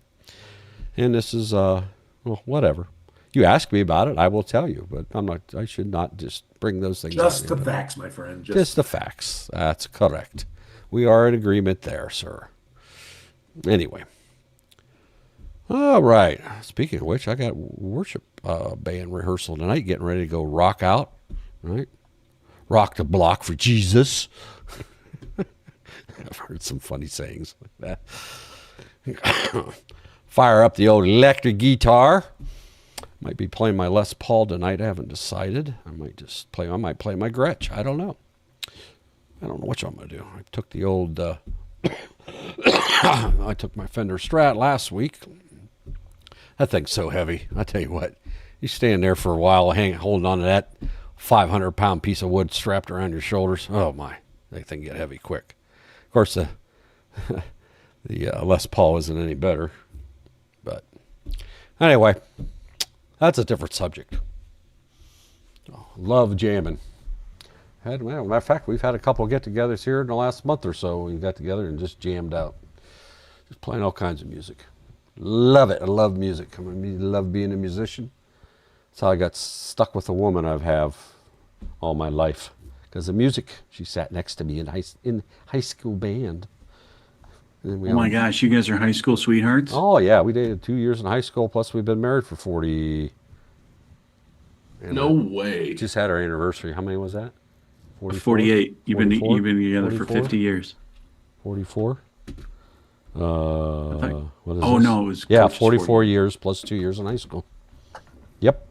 And this is, well, whatever. You ask me about it, I will tell you. But I should not just bring those things up. Just the facts, my friend. Just the facts. That's correct. We are in agreement there, sir. Anyway. All right. Speaking of which, I got worship band rehearsal tonight, getting ready to go rock out. Right? Rock the block for Jesus. I've heard some funny sayings like that. Fire up the old electric guitar. Might be playing my Les Paul tonight. I haven't decided. I might play my Gretsch. I don't know. I don't know what I'm going to do. I took the old, I took my Fender Strat last week. That thing's so heavy. I tell you what, you stand there for a while holding on to that 500-pound piece of wood strapped around your shoulders. Oh my, that thing get heavy quick. Of course, the The Les Paul isn't any better. But anyway, that's a different subject. Love jamming. Matter of fact, we've had a couple get-togethers here in the last month or so. We got together and just jammed out. Just playing all kinds of music. Love it. I love music. I love being a musician. That's how I got stuck with a woman I've have all my life. Because the music, she sat next to me in high school band. Oh my gosh, you guys are high school sweethearts? Oh, yeah. We dated 2 years in high school, plus we've been married for 40. No way. Just had our anniversary. How many was that? 48. You've been together 44? for 50 years. 44? What is Oh, this? no, it was Yeah, Coach's 44 years plus 2 years in high school. Yep.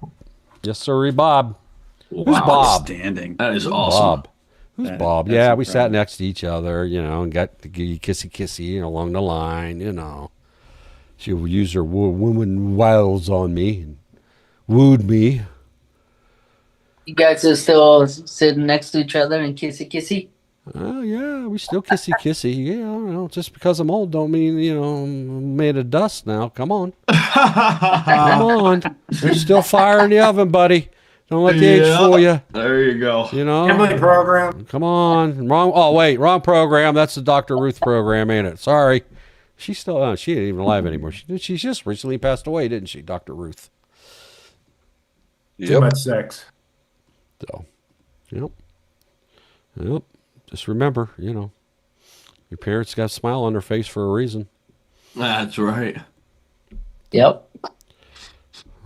Yes, sir, Bob. Who's Bob? Outstanding. That is awesome. Bob. Who's Bob? that's Yeah, we sat incredible. next to each other, and got to kissy along the line, She would use her woman wiles on me and wooed me. You guys are still sitting next to each other and kissy. Oh, yeah, we still kissy. Yeah, I don't know. Just because I'm old don't mean, I'm made of dust now. Come on. Come on. There's still fire in the oven, buddy. Don't let the age fool you. There you go. Family program. Come on. Wrong program. That's the Dr. Ruth program, ain't it? Sorry. She's still, she ain't even alive anymore. She's just recently passed away, didn't she, Dr. Ruth? Too much sex. So, yep. Just remember, your parents got a smile on their face for a reason. That's right. Yep. All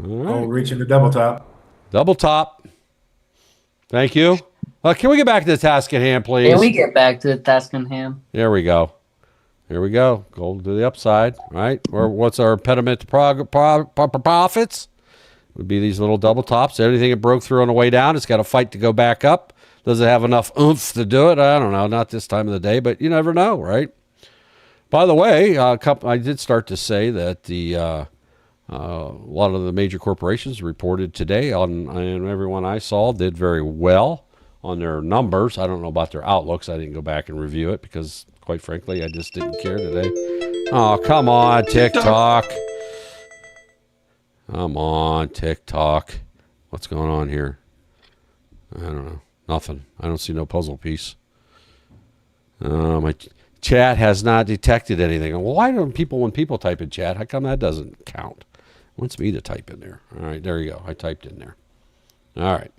right. Oh, reaching the double top. Double top. Thank you. Can we get back to the task at hand, please? Can we get back to the task in hand? There we go. Here we go. Go to the upside, right? Or what's our impediment to profits? Would be these little double tops. Anything that broke through on the way down, it's got to fight to go back up. Does it have enough oomph to do it? I don't know. Not this time of the day, but you never know, right? By the way, I did start to say that a lot of the major corporations reported today and everyone I saw did very well on their numbers. I don't know about their outlooks. I didn't go back and review it because, quite frankly, I just didn't care today. Oh, come on, TikTok. Come on, TikTok. What's going on here? I don't know. Nothing. I don't see no puzzle piece. My chat has not detected anything. Well, why don't when people type in chat, how come that doesn't count? It wants me to type in there. All right, there you go. I typed in there. All right.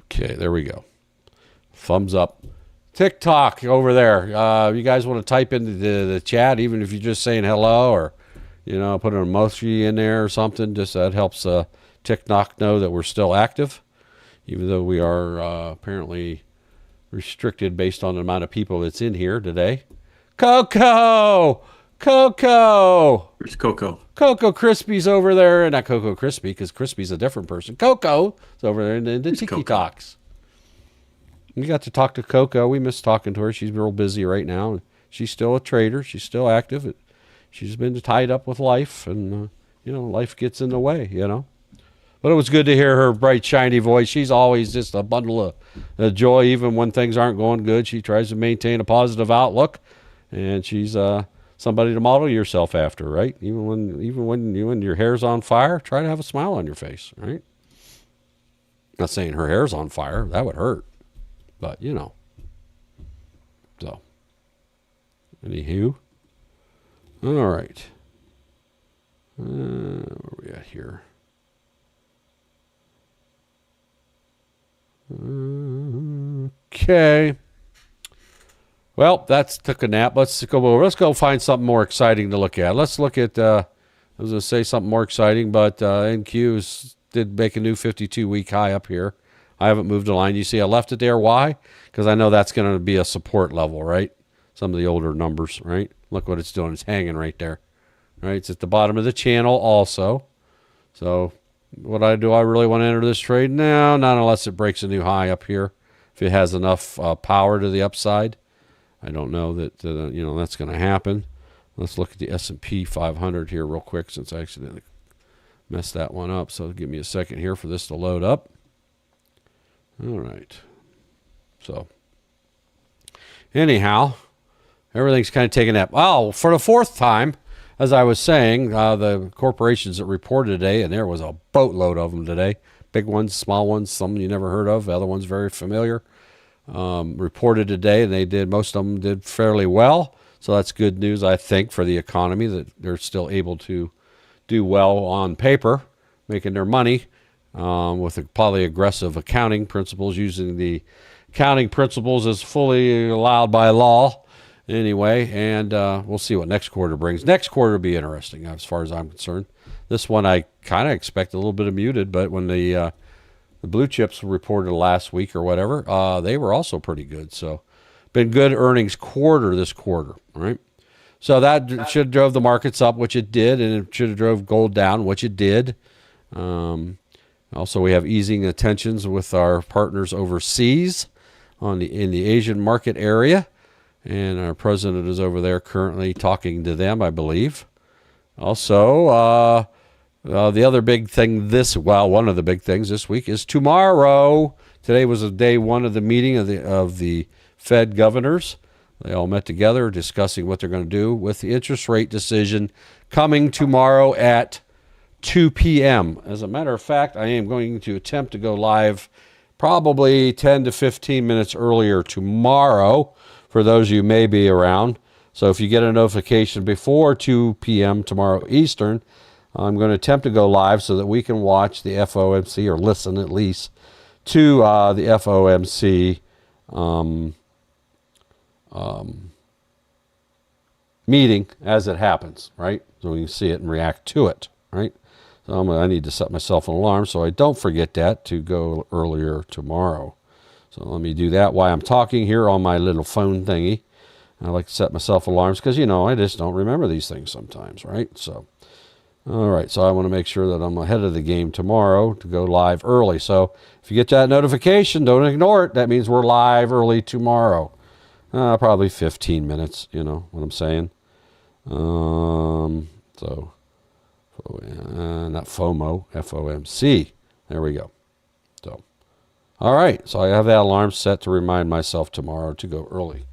Okay, there we go. Thumbs up. TikTok over there. You guys want to type into the chat, even if you're just saying hello or, put an emoji in there or something. Just that helps TikTok know that we're still active, even though we are apparently restricted based on the amount of people that's in here today. Coco! Where's Coco? Coco Crispy's over there. Not Coco Crispy, because Crispy's a different person. Coco is over there in the Tiki Talks. We got to talk to Coco. We miss talking to her. She's real busy right now. She's still a trader. She's still active. She's been tied up with life, and, life gets in the way, But it was good to hear her bright, shiny voice. She's always just a bundle of joy, even when things aren't going good. She tries to maintain a positive outlook, and she's somebody to model yourself after, right? Even when your hair's on fire, try to have a smile on your face, right? Not saying her hair's on fire. That would hurt. But, So, anywho. All right. Where are we at here? Okay. Well, that's took a nap. Let's go over. Let's go find something more exciting to look at. Let's look at, I was going to say something more exciting, but NQs did make a new 52-week high up here. I haven't moved the line. You see I left it there. Why? Because I know that's going to be a support level, right? Some of the older numbers, right? Look what it's doing. It's hanging right there, right? It's at the bottom of the channel also. So what I really want to enter this trade? No, not unless it breaks a new high up here. If it has enough power to the upside. I don't know that, that's going to happen. Let's look at the S&P 500 here real quick since I accidentally messed that one up. So give me a second here for this to load up. All right. So anyhow, everything's kind of taking that. Well, for the fourth time, as I was saying, the corporations that reported today, and there was a boatload of them today, big ones, small ones, some you never heard of, other ones very familiar, reported today, and most of them did fairly well. So that's good news, I think, for the economy, that they're still able to do well on paper, making their money with probably aggressive accounting principles, using the accounting principles as fully allowed by law anyway. And we'll see what next quarter brings. Next quarter will be interesting as far as I'm concerned. This one I kind of expect a little bit of muted, but when the blue chips reported last week or whatever, they were also pretty good. So been good earnings quarter this quarter, right? So that should have drove the markets up, which it did, and it should have drove gold down, which it did. Also, we have easing tensions with our partners overseas in the Asian market area, and our president is over there currently talking to them, I believe. Also, the other big thing one of the big things this week is tomorrow. Today was day one of the meeting of the Fed governors. They all met together discussing what they're going to do with the interest rate decision coming tomorrow at 2 p.m. As a matter of fact, I am going to attempt to go live probably 10 to 15 minutes earlier tomorrow for those of you who may be around. So if you get a notification before 2 p.m. tomorrow Eastern, I'm going to attempt to go live so that we can watch the FOMC, or listen at least to the FOMC meeting as it happens, right? So we can see it and react to it, right? So I need to set myself an alarm so I don't forget that to go earlier tomorrow. So let me do that while I'm talking here on my little phone thingy. I like to set myself alarms because, I just don't remember these things sometimes, right? So, all right, so I want to make sure that I'm ahead of the game tomorrow to go live early. So if you get that notification, don't ignore it. That means we're live early tomorrow. Probably 15 minutes, you know what I'm saying? Not FOMO, FOMC. There we go. So, all right. So I have that alarm set to remind myself tomorrow to go early.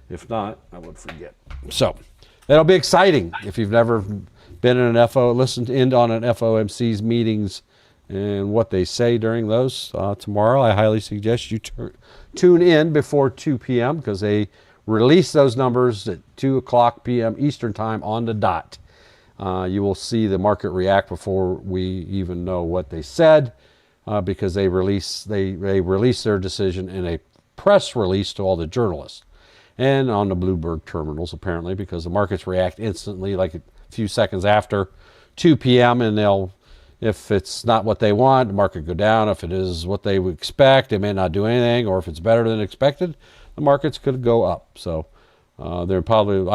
If not, I would forget. So that'll be exciting. If you've never been in listened in on an FOMC's meetings and what they say during those tomorrow, I highly suggest you tune in before 2 p.m. because they release those numbers at 2 o'clock p.m. Eastern time on the dot. You will see the market react before we even know what they said because they release their decision in a press release to all the journalists and on the Bloomberg terminals apparently, because the markets react instantly, like a few seconds after 2 p.m. and if it's not what they want, the market go down. If it is what they would expect, they may not do anything, or if it's better than expected, the markets could go up. So I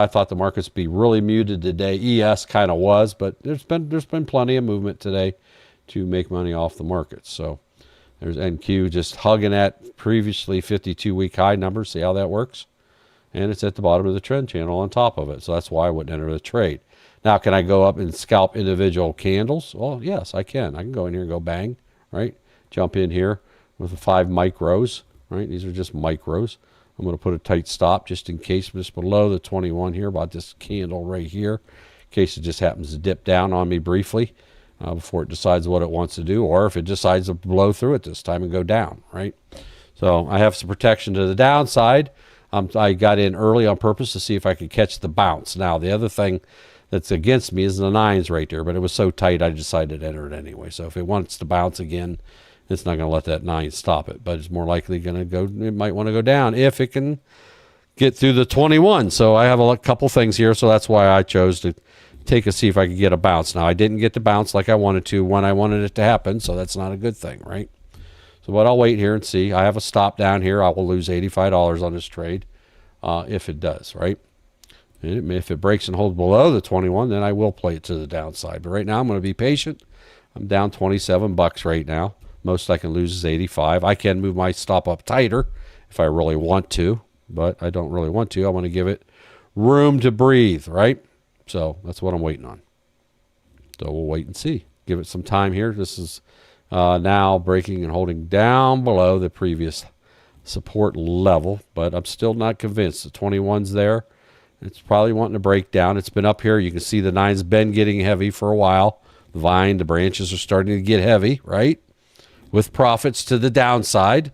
thought the markets would be really muted today. ES kind of was, but there's been plenty of movement today to make money off the markets. So there's NQ just hugging at previously 52-week high numbers. See how that works? And it's at the bottom of the trend channel on top of it. So that's why I wouldn't enter the trade. Now, can I go up and scalp individual candles? Well, yes, I can. I can go in here and go bang, right? Jump in here with the 5 micros, right? These are just micros. I'm going to put a tight stop just in case, just below the 21 here, about this candle right here, in case it just happens to dip down on me briefly before it decides what it wants to do, or if it decides to blow through it this time and go down, right? So I have some protection to the downside. I got in early on purpose to see if I could catch the bounce. Now, the other thing that's against me is the 9s right there, but it was so tight I decided to enter it anyway. So if it wants to bounce again, it's not going to let that 9 stop it, but it's more likely going to go, it might want to go down if it can get through the 21. So I have a couple things here, so that's why I chose to see if I could get a bounce. Now, I didn't get the bounce like I wanted to when I wanted it to happen, so that's not a good thing, right? So but I'll wait here and see. I have a stop down here. I will lose $85 on this trade if it does, right? If it breaks and holds below the 21, then I will play it to the downside. But right now, I'm going to be patient. I'm down $27 right now. Most I can lose is 85. I can move my stop up tighter if I really want to, but I don't really want to. I want to give it room to breathe, right? So that's what I'm waiting on. So we'll wait and see. Give it some time here. This is now breaking and holding down below the previous support level, but I'm still not convinced. The 21's there. It's probably wanting to break down. It's been up here. You can see the 9's been getting heavy for a while. The vine, the branches are starting to get heavy, right? With profits to the downside.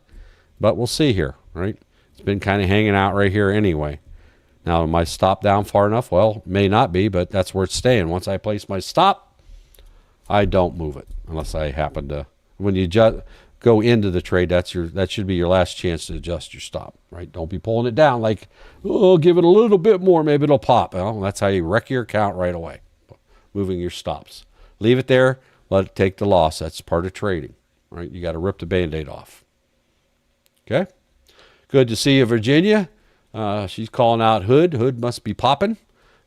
But we'll see here, right? It's been kind of hanging out right here anyway. Now, am I stopped down far enough? Well, may not be, but that's where it's staying. Once I place my stop, I don't move it unless I happen to. When you just go into the trade, that should be your last chance to adjust your stop, right? Don't be pulling it down like, oh, give it a little bit more, maybe it'll pop. Well, that's how you wreck your account right away, moving your stops. Leave it there, let it take the loss. That's part of trading, right? You got to rip the Band-Aid off. Okay? Good to see you, Virginia. She's calling out Hood. Hood must be popping.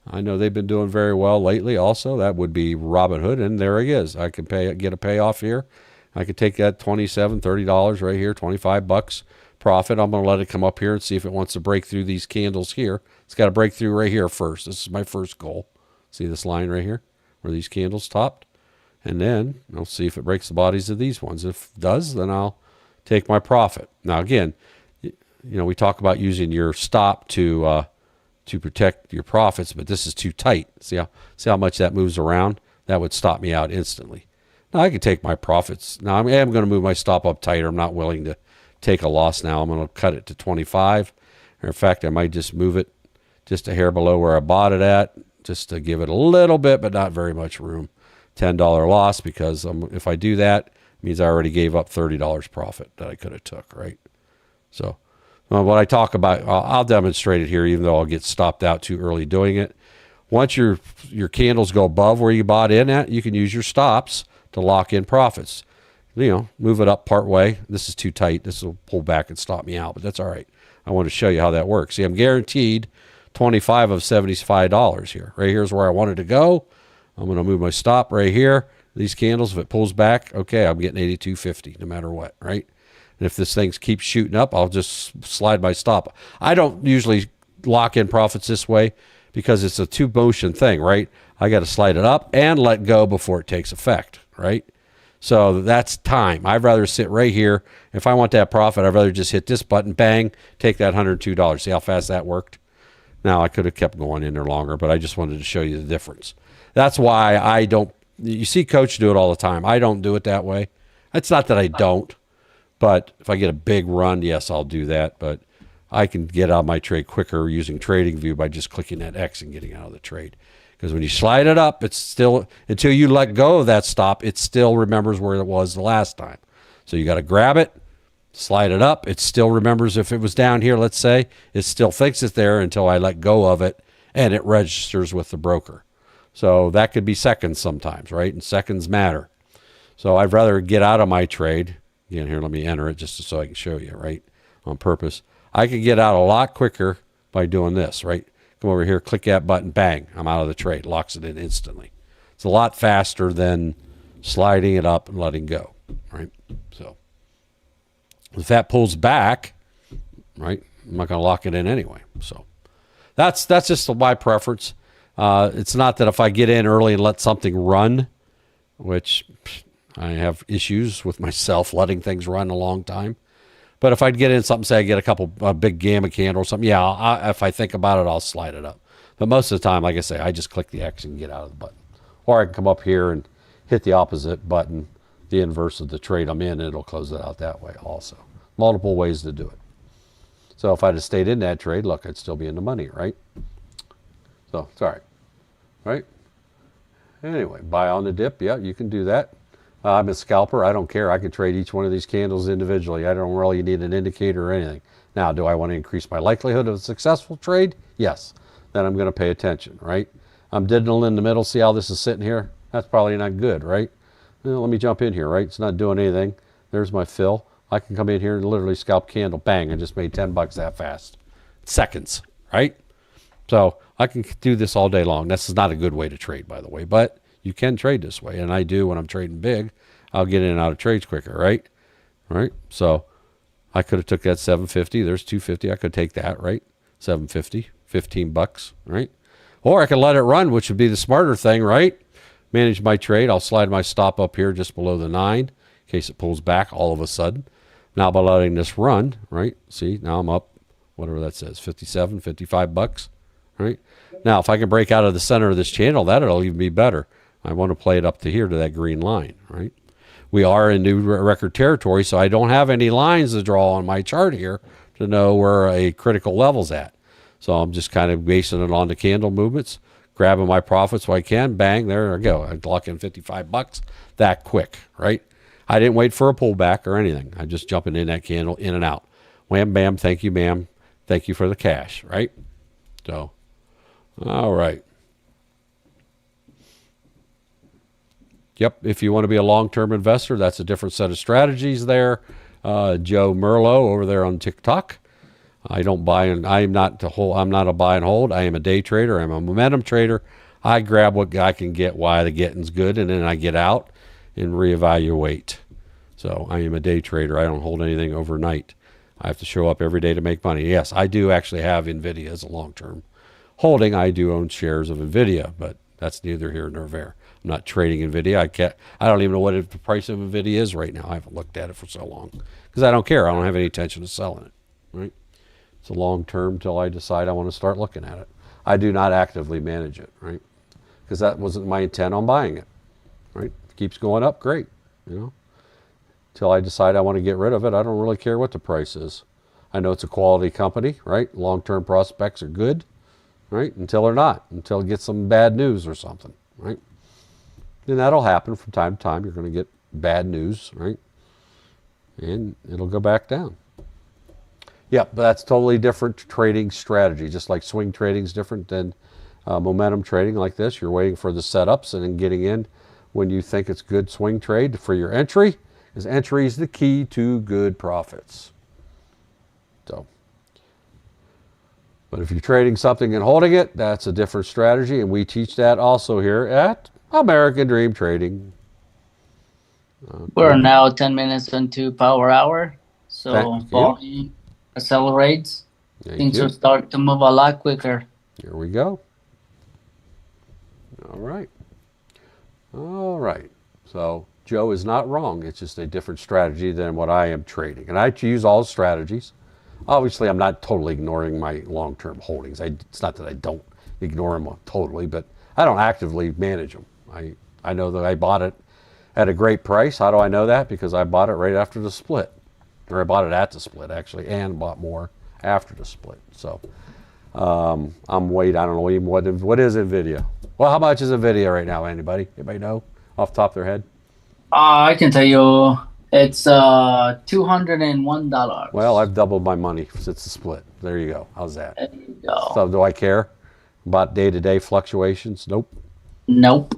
I know they've been doing very well lately also. That would be Robin Hood, and there he is. I can get a payoff here. I could take that $27, $30 right here, $25 profit. I'm going to let it come up here and see if it wants to break through these candles here. It's got to break through right here first. This is my first goal. See this line right here where these candles topped? And then I'll see if it breaks the bodies of these ones. If it does, then I'll take my profit. Now, again, we talk about using your stop to protect your profits, but this is too tight. See how much that moves around? That would stop me out instantly. Now, I can take my profits. Now, I am going to move my stop up tighter. I'm not willing to take a loss now. I'm going to cut it to 25. Or in fact, I might just move it just a hair below where I bought it at, just to give it a little bit, but not very much room. $10 loss, because if I do that, it means I already gave up $30 profit that I could have took, right? So what I talk about, I'll demonstrate it here, even though I'll get stopped out too early doing it. Once your candles go above where you bought in at, you can use your stops to lock in profits. Move it up part way. This is too tight. This will pull back and stop me out, but that's all right. I want to show you how that works. See, I'm guaranteed 25 of $75 here. Right here's where I wanted to go. I'm going to move my stop right here. These candles, if it pulls back, okay, I'm getting 82.50 no matter what, right? And if this thing keeps shooting up, I'll just slide my stop. I don't usually lock in profits this way because it's a two-motion thing, right? I got to slide it up and let go before it takes effect, right? So that's time. I'd rather sit right here. If I want that profit, I'd rather just hit this button, bang, take that $102. See how fast that worked? Now, I could have kept going in there longer, but I just wanted to show you the difference. That's why I don't. You see Coach do it all the time. I don't do it that way. It's not that I don't, but if I get a big run, yes, I'll do that. But I can get out of my trade quicker using TradingView by just clicking that X and getting out of the trade. Because when you slide it up, it's still, until you let go of that stop, it still remembers where it was the last time. So you got to grab it, slide it up. It still remembers if it was down here, let's say, it still thinks it's there until I let go of it, and it registers with the broker. So that could be seconds sometimes, right? And seconds matter. So I'd rather get out of my trade. Again, here, let me enter it just so I can show you, right, on purpose. I could get out a lot quicker by doing this, right? Come over here, click that button, bang, I'm out of the trade. Locks it in instantly. It's a lot faster than sliding it up and letting go, right? So if that pulls back, right, I'm not going to lock it in anyway. So that's just my preference. It's not that if I get in early and let something run, which I have issues with myself letting things run a long time. But if I'd get in something, say I get a big gamma candle or something, yeah, if I think about it, I'll slide it up. But most of the time, like I say, I just click the X and get out of the button. Or I can come up here and hit the opposite button, the inverse of the trade I'm in, and it'll close it out that way also. Multiple ways to do it. So if I'd have stayed in that trade, look, I'd still be in the money, right? So it's all right, right? Anyway, buy on the dip, yeah, you can do that. I'm a scalper. I don't care. I can trade each one of these candles individually. I don't really need an indicator or anything. Now, do I want to increase my likelihood of a successful trade? Yes. Then I'm going to pay attention, right? I'm diddling in the middle. See how this is sitting here? That's probably not good, right? Well, let me jump in here, right? It's not doing anything. There's my fill. I can come in here and literally scalp candle. Bang, I just made $10 that fast. Seconds, right? So I can do this all day long. This is not a good way to trade, by the way, but you can trade this way, and I do when I'm trading big. I'll get in and out of trades quicker, right? Right? So I could have took that $750. There's $250. I could take that, right? $750, $15, right? Or I could let it run, which would be the smarter thing, right? Manage my trade. I'll slide my stop up here just below the 9 in case it pulls back all of a sudden. Now by letting this run, right? See, now I'm up, whatever that says, $57, $55, right? Now, if I can break out of the center of this channel, that'll even be better. I want to play it up to here to that green line, right? We are in new record territory, so I don't have any lines to draw on my chart here to know where a critical level's at. So I'm just kind of basing it on the candle movements, grabbing my profits when I can. Bang, there I go. I lock in $55 that quick, right? I didn't wait for a pullback or anything. I'm just jumping in that candle, in and out. Wham, bam, thank you, ma'am. Thank you for the cash, right? So, all right. Yep, if you want to be a long-term investor, that's a different set of strategies there. Joe Merlo over there on TikTok. I don't buy and I'm not a buy and hold. I am a day trader. I'm a momentum trader. I grab what I can get while the getting's good, and then I get out and reevaluate. So I am a day trader. I don't hold anything overnight. I have to show up every day to make money. Yes, I do actually have NVIDIA as a long-term holding. I do own shares of NVIDIA, but that's neither here nor there. I'm not trading NVIDIA. I don't even know what the price of NVIDIA is right now. I haven't looked at it for so long because I don't care. I don't have any intention of selling it, right? It's a long term until I decide I want to start looking at it. I do not actively manage it, right? Because that wasn't my intent on buying it, right? If it keeps going up, great, Until I decide I want to get rid of it, I don't really care what the price is. I know it's a quality company, right? Long-term prospects are good, right? Until they're not, until it gets some bad news or something, right? And that'll happen from time to time. You're going to get bad news, right? And it'll go back down. Yeah, but that's totally different trading strategy. Just like swing trading is different than momentum trading like this. You're waiting for the setups and then getting in when you think it's good swing trade for your entry, because entry is the key to good profits. So, but if you're trading something and holding it, that's a different strategy, and we teach that also here at American Dream Trading. We're now 10 minutes into power hour, so volume accelerates. Things will start to move a lot quicker. Here we go. All right. All right. So Joe is not wrong. It's just a different strategy than what I am trading. And I use all strategies. Obviously, I'm not totally ignoring my long-term holdings. It's not that I don't ignore them totally, but I don't actively manage them. I know that I bought it at a great price. How do I know that? Because I bought it right after the split. Or I bought it at the split, actually, and bought more after the split. So I'm waiting. I don't know even what is NVIDIA. Well, how much is NVIDIA right now? Anybody know off the top of their head? I can tell you it's $201. Well, I've doubled my money since the split. There you go. How's that? There you go. So do I care about day-to-day fluctuations? Nope. Nope.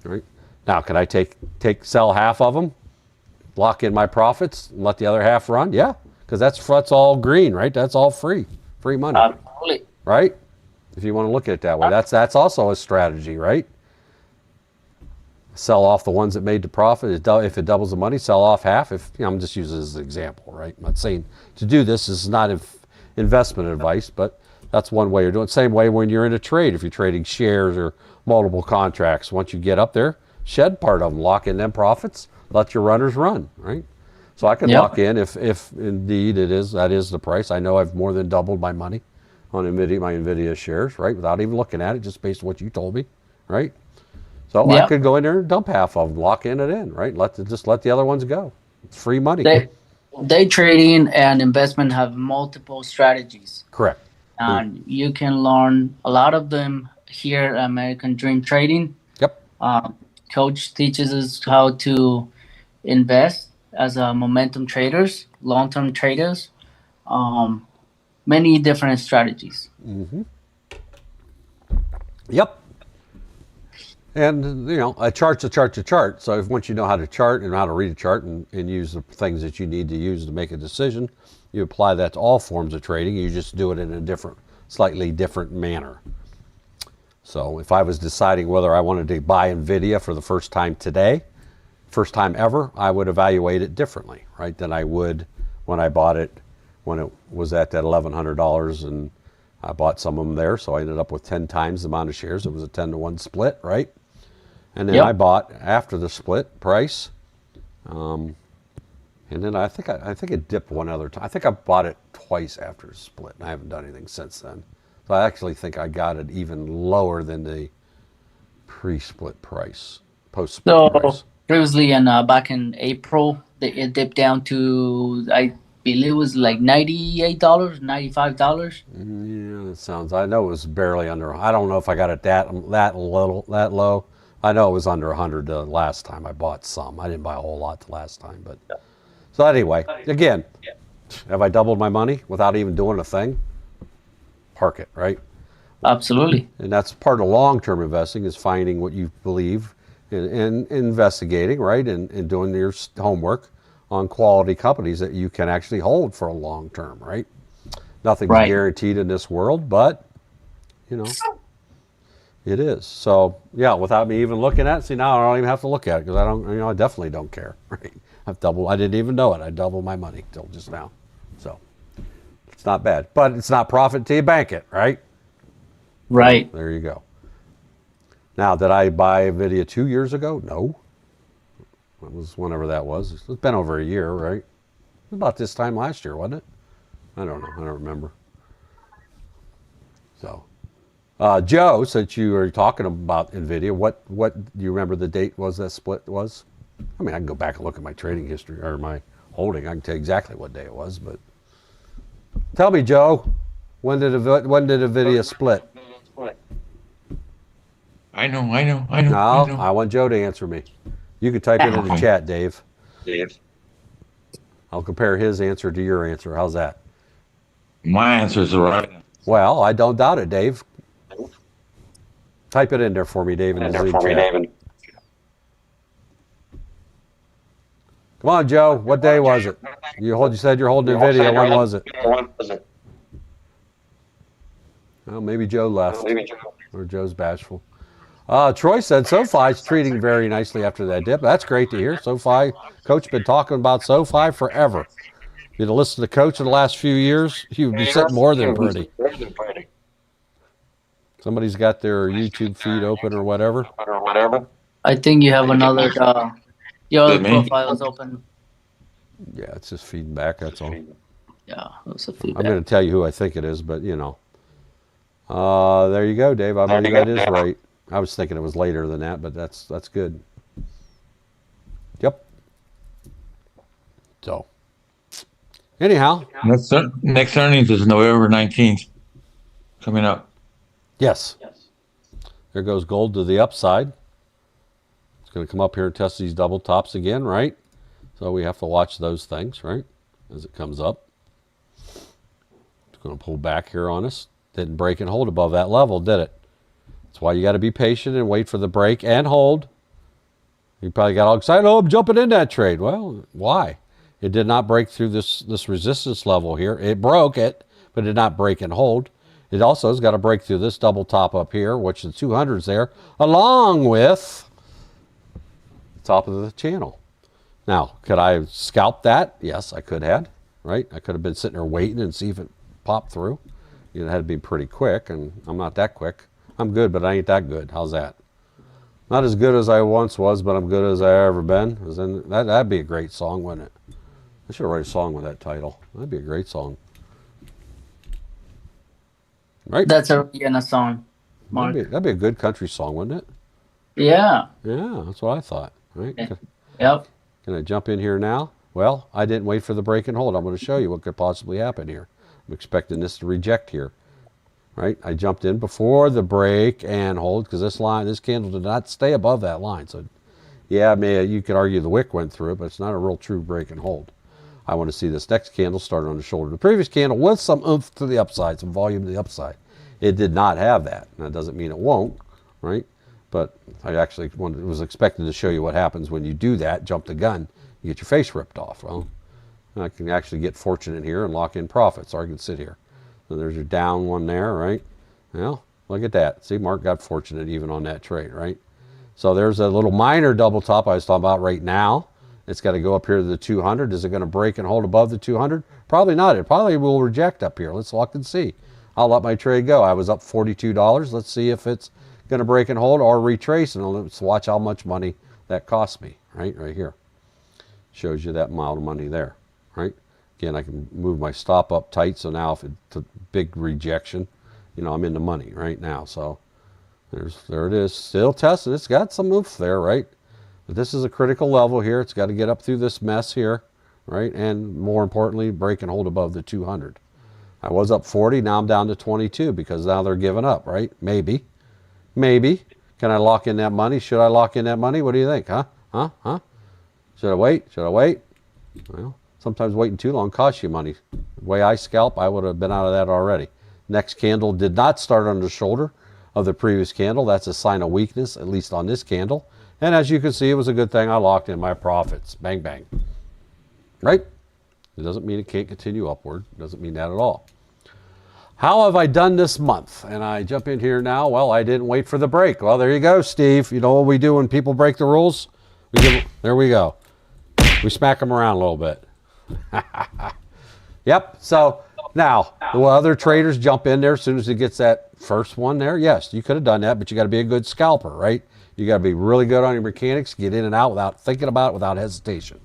All right. Now, can I sell half of them, lock in my profits, and let the other half run? Yeah, because that's all green, right? That's all free money, Absolutely. right? If you want to look at it that way, that's also a strategy, right? Sell off the ones that made the profit. If it doubles the money, sell off half. I'm just using this as an example, right? I'm not saying to do this. This is not investment advice, but that's one way you're doing it. Same way when you're in a trade. If you're trading shares or multiple contracts, once you get up there, shed part of them, lock in them profits, let your runners run, right? So I can lock in if indeed that is the price. I know I've more than doubled my money on my NVIDIA shares, right? Without even looking at it, just based on what you told me, right? So I could go in there and dump half of them, lock it in, right? Just let the other ones go. It's free money. Day trading and investment have multiple strategies. Correct. And you can learn a lot of them here at American Dream Trading. Yep. Coach teaches us how to invest as momentum traders, long-term traders, many different strategies. Mm-hmm. Yep. And, a chart's a chart. So once you know how to chart and how to read a chart and use the things that you need to use to make a decision, you apply that to all forms of trading. You just do it in a slightly different manner. So if I was deciding whether I wanted to buy NVIDIA for the first time today, first time ever, I would evaluate it differently, right, than I would when I bought it when it was at that $1,100, and I bought some of them there, so I ended up with 10 times the amount of shares. It was a 10-to-1 split, right? And then I bought after the split price, and then I think it dipped one other time. I think I bought it twice after the split, and I haven't done anything since then. So I actually think I got it even lower than the pre-split price, post-split price. So previously, back in April, it dipped down to, I believe it was like $98, $95. Yeah, that sounds. I know it was barely under. I don't know if I got it that low. I know it was under 100 the last time I bought some. I didn't buy a whole lot the last time, but so anyway, again, have I doubled my money without even doing a thing? Park it, right? Absolutely. And that's part of long-term investing is finding what you believe and investigating, right? And doing your homework on quality companies that you can actually hold for a long term, right? Nothing's guaranteed in this world, but you know, it is. So yeah, without me even looking at it, see now I don't even have to look at it because I don't, I definitely don't care, right? I didn't even know it. I doubled my money till just now. So it's not bad, but it's not profit till you bank it, right? Right. So, there you go. Now, did I buy NVIDIA 2 years ago? No. It was whenever that was. It's been over a year, right? It was about this time last year, wasn't it? I don't know. I don't remember. So, Joe, since you were talking about NVIDIA, what do you remember the date was that split was? I mean, I can go back and look at my trading history or my holding. I can tell you exactly what day it was, but tell me, Joe, when did NVIDIA split? I know. No, I want Joe to answer me. You can type it in the chat, Dave. I'll compare his answer to your answer. How's that? My answer is right. Well, I don't doubt it, Dave. Type it in there for me, Dave, in the Zoom chat. Come on, Joe. What day was it? You said you're holding NVIDIA. When was it? Well, maybe Joe left. Or Joe's bashful. Troy said SoFi's treating very nicely after that dip. That's great to hear. SoFi, Coach been talking about SoFi forever. If you'd listened to Coach in the last few years, you'd be sitting more than pretty. Somebody's got their YouTube feed open or whatever. I think you have another, your other profile is open. Yeah, it's just feeding back, that's all. Yeah, that's a feedback. I'm going to tell you who I think it is, but you know. There you go, Dave. I believe that is right. I was thinking it was later than that, but that's good. Yep. So, anyhow. Next earnings is November 19th coming up. Yes. There goes gold to the upside. It's going to come up here and test these double tops again, right? So we have to watch those things, right, as it comes up. It's going to pull back here on us. Didn't break and hold above that level, did it? That's why you got to be patient and wait for the break and hold. You probably got all excited. Oh, I'm jumping in that trade. Well, why? It did not break through this resistance level here. It broke it, but it did not break and hold. It also has got to break through this double top up here, which the 200's there, along with the top of the channel. Now, could I scalp that? Yes, I could have, right? I could have been sitting there waiting and see if it popped through. It had to be pretty quick, and I'm not that quick. I'm good, but I ain't that good. How's that? Not as good as I once was, but I'm good as I ever been. That'd be a great song, wouldn't it? I should write a song with that title. That'd be a great song. Right? That's already in a song, Mark. That'd be a good country song, wouldn't it? Yeah. Yeah, that's what I thought. Right? Yep. Can I jump in here now? Well, I didn't wait for the break and hold. I'm going to show you what could possibly happen here. I'm expecting this to reject here. Right? I jumped in before the break and hold because this candle did not stay above that line. So, yeah, you could argue the wick went through it, but it's not a real true break and hold. I want to see this next candle start on the shoulder. The previous candle with some oomph to the upside, some volume to the upside. It did not have that. That doesn't mean it won't, right? But I actually was expecting to show you what happens when you do that, jump the gun, you get your face ripped off. Well, I can actually get fortunate here and lock in profits, or I can sit here. So there's your down one there, right? Well, look at that. See, Mark got fortunate even on that trade, right? So there's a little minor double top I was talking about right now. It's got to go up here to the 200. Is it going to break and hold above the 200? Probably not. It probably will reject up here. Let's look and see. I'll let my trade go. I was up $42. Let's see if it's going to break and hold or retrace. And let's watch how much money that cost me, right here. Shows you that amount of money there, right? Again, I can move my stop up tight. So now if it's a big rejection, I'm in the money right now. So there it is. Still testing. It's got some oomph there, right? But this is a critical level here. It's got to get up through this mess here, right? And more importantly, break and hold above the 200. I was up 40. Now I'm down to 22 because now they're giving up, right? Maybe. Can I lock in that money? Should I lock in that money? What do you think? Huh? Should I wait? Well, sometimes waiting too long costs you money. The way I scalp, I would have been out of that already. Next candle did not start on the shoulder of the previous candle. That's a sign of weakness, at least on this candle. And as you can see, it was a good thing I locked in my profits. Bang, bang. Right? It doesn't mean it can't continue upward. It doesn't mean that at all. How have I done this month? And I jump in here now. Well, I didn't wait for the break. Well, there you go, Steve. You know what we do when people break the rules? There we go. We smack them around a little bit. Yep. So now, will other traders jump in there as soon as it gets that first one there? Yes, you could have done that, but you got to be a good scalper, right? You got to be really good on your mechanics, get in and out without thinking about it, without hesitation,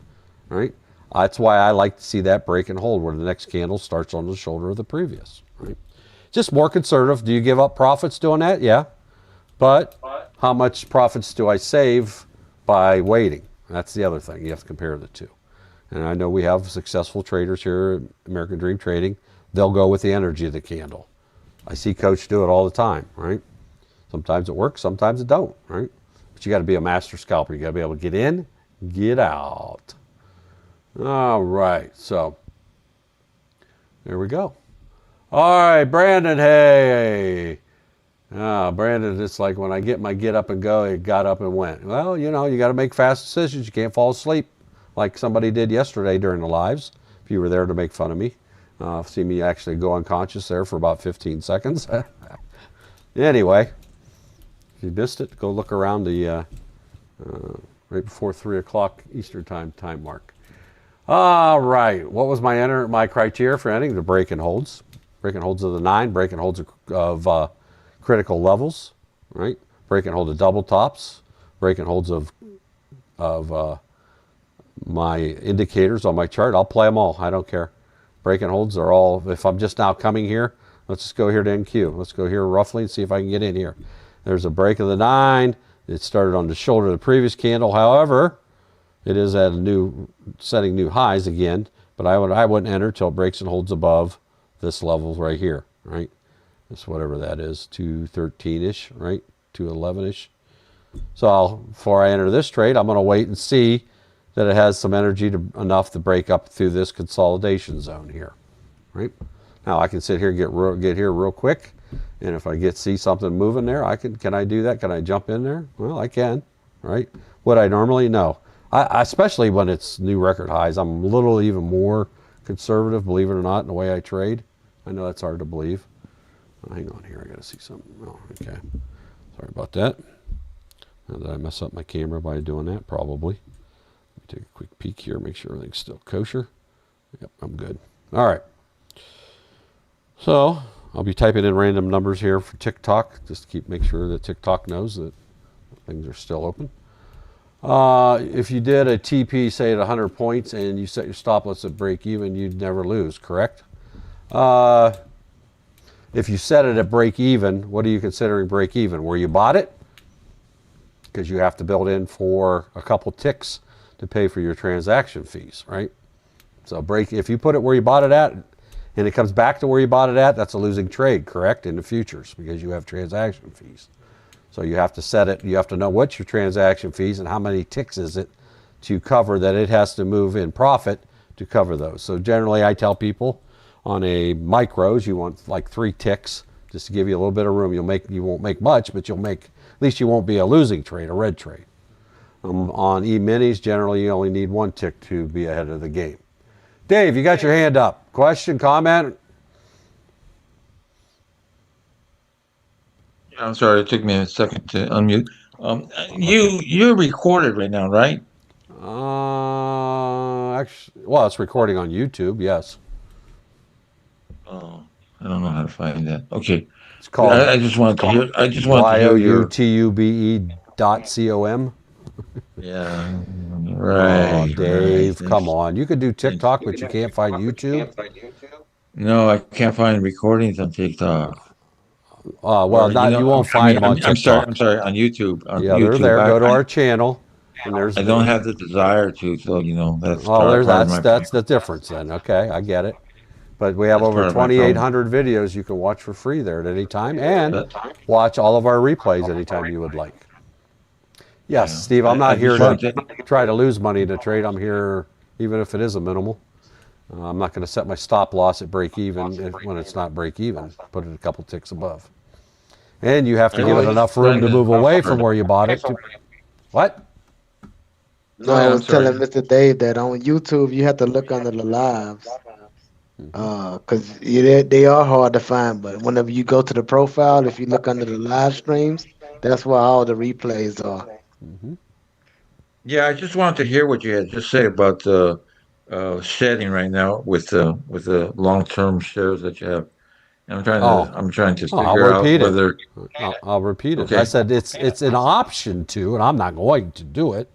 right? That's why I like to see that break and hold where the next candle starts on the shoulder of the previous, right? Just more conservative. Do you give up profits doing that? Yeah. But how much profits do I save by waiting? That's the other thing. You have to compare the two. And I know we have successful traders here at American Dream Trading. They'll go with the energy of the candle. I see Coach do it all the time, right? Sometimes it works, sometimes it don't, right? But you got to be a master scalper. You got to be able to get in, get out. All right, so there we go. All right, Brandon, hey. Brandon, it's like when I get my get up and go, it got up and went. Well, you got to make fast decisions. You can't fall asleep like somebody did yesterday during the lives. If you were there to make fun of me. See me actually go unconscious there for about 15 seconds. Anyway, if you missed it, go look around the right before 3 o'clock Eastern time mark. All right, what was my criteria for ending? The break and holds. Break and holds of the 9, break and holds of critical levels, right? Break and hold of double tops, break and holds of my indicators on my chart. I'll play them all. I don't care. Break and holds are all, if I'm just now coming here, let's just go here to NQ. Let's go here roughly and see if I can get in here. There's a break of the 9. It started on the shoulder of the previous candle. However, it is at setting new highs again, but I wouldn't enter till it breaks and holds above this level right here, right? It's whatever that is, 213-ish, right? 211-ish. So before I enter this trade, I'm going to wait and see that it has some energy enough to break up through this consolidation zone here, right? Now I can sit here and get here real quick, and if I see something moving there, can I do that? Can I jump in there? Well, I can, right? Would I normally? No. Especially when it's new record highs, I'm a little even more conservative, believe it or not, in the way I trade. I know that's hard to believe. Oh, hang on here, I got to see something. Oh, okay. Sorry about that. Now, did I mess up my camera by doing that? Probably. Let me take a quick peek here, make sure everything's still kosher. Yep, I'm good. All right. So I'll be typing in random numbers here for TikTok, just to make sure that TikTok knows that things are still open. If you did a TP, say at 100 points, and you set your stop loss at break even, you'd never lose, correct? If you set it at break even, what are you considering break even? Where you bought it? Because you have to build in for a couple ticks to pay for your transaction fees, right? So if you put it where you bought it at, and it comes back to where you bought it at, that's a losing trade, correct? In the futures, because you have transaction fees. So you have to set it, you have to know what's your transaction fees and how many ticks is it to cover that it has to move in profit to cover those. So generally I tell people on a micros, you want like 3 ticks just to give you a little bit of room. You won't make much, but at least you won't be a losing trade, a red trade. On E-minis, generally you only need 1 tick to be ahead of the game. Dave, you got your hand up. Question, comment? I'm sorry, it took me a second to unmute. You're recorded right now, right? Actually, well, it's recording on YouTube, yes. Oh, I don't know how to find that. Okay. It's called I just wanted to hear. I just wanted to hear your YOUTUBE.com. Yeah. Right. Oh, Dave, right. come on. You could do TikTok, but you can't find YouTube? No, I can't find recordings on TikTok. Well, not you won't find them on TikTok. I'm sorry, on YouTube. On Yeah, they're YouTube. there. Go to our channel, and there's. I don't have the desire to, so that's Well, part of my. that's the difference then. Okay, I get it. But we have That's over part of my 2,800 videos you can watch for free there at any time, and watch all of our replays anytime you would like. Yes, Yeah. Steve, I'm I not here just to try to lose money in a trade. I'm here, even if it is a minimal. I'm not going to set my stop loss at break even when it's not break even. Put it a couple ticks above. And you have to give it enough room to move away from where you bought it. What? No, I was telling Mr. Dave that on YouTube you have to look under the lives, because they are hard to find. But whenever you go to the profile, if you look under the live streams, that's where all the replays are. Mm-hmm. Yeah, I just wanted to hear what you had to say about shedding right now with the long-term shares that you have. And I'm trying to figure out whether I'll repeat it. Okay. I said it's an option to, and I'm not going to do it.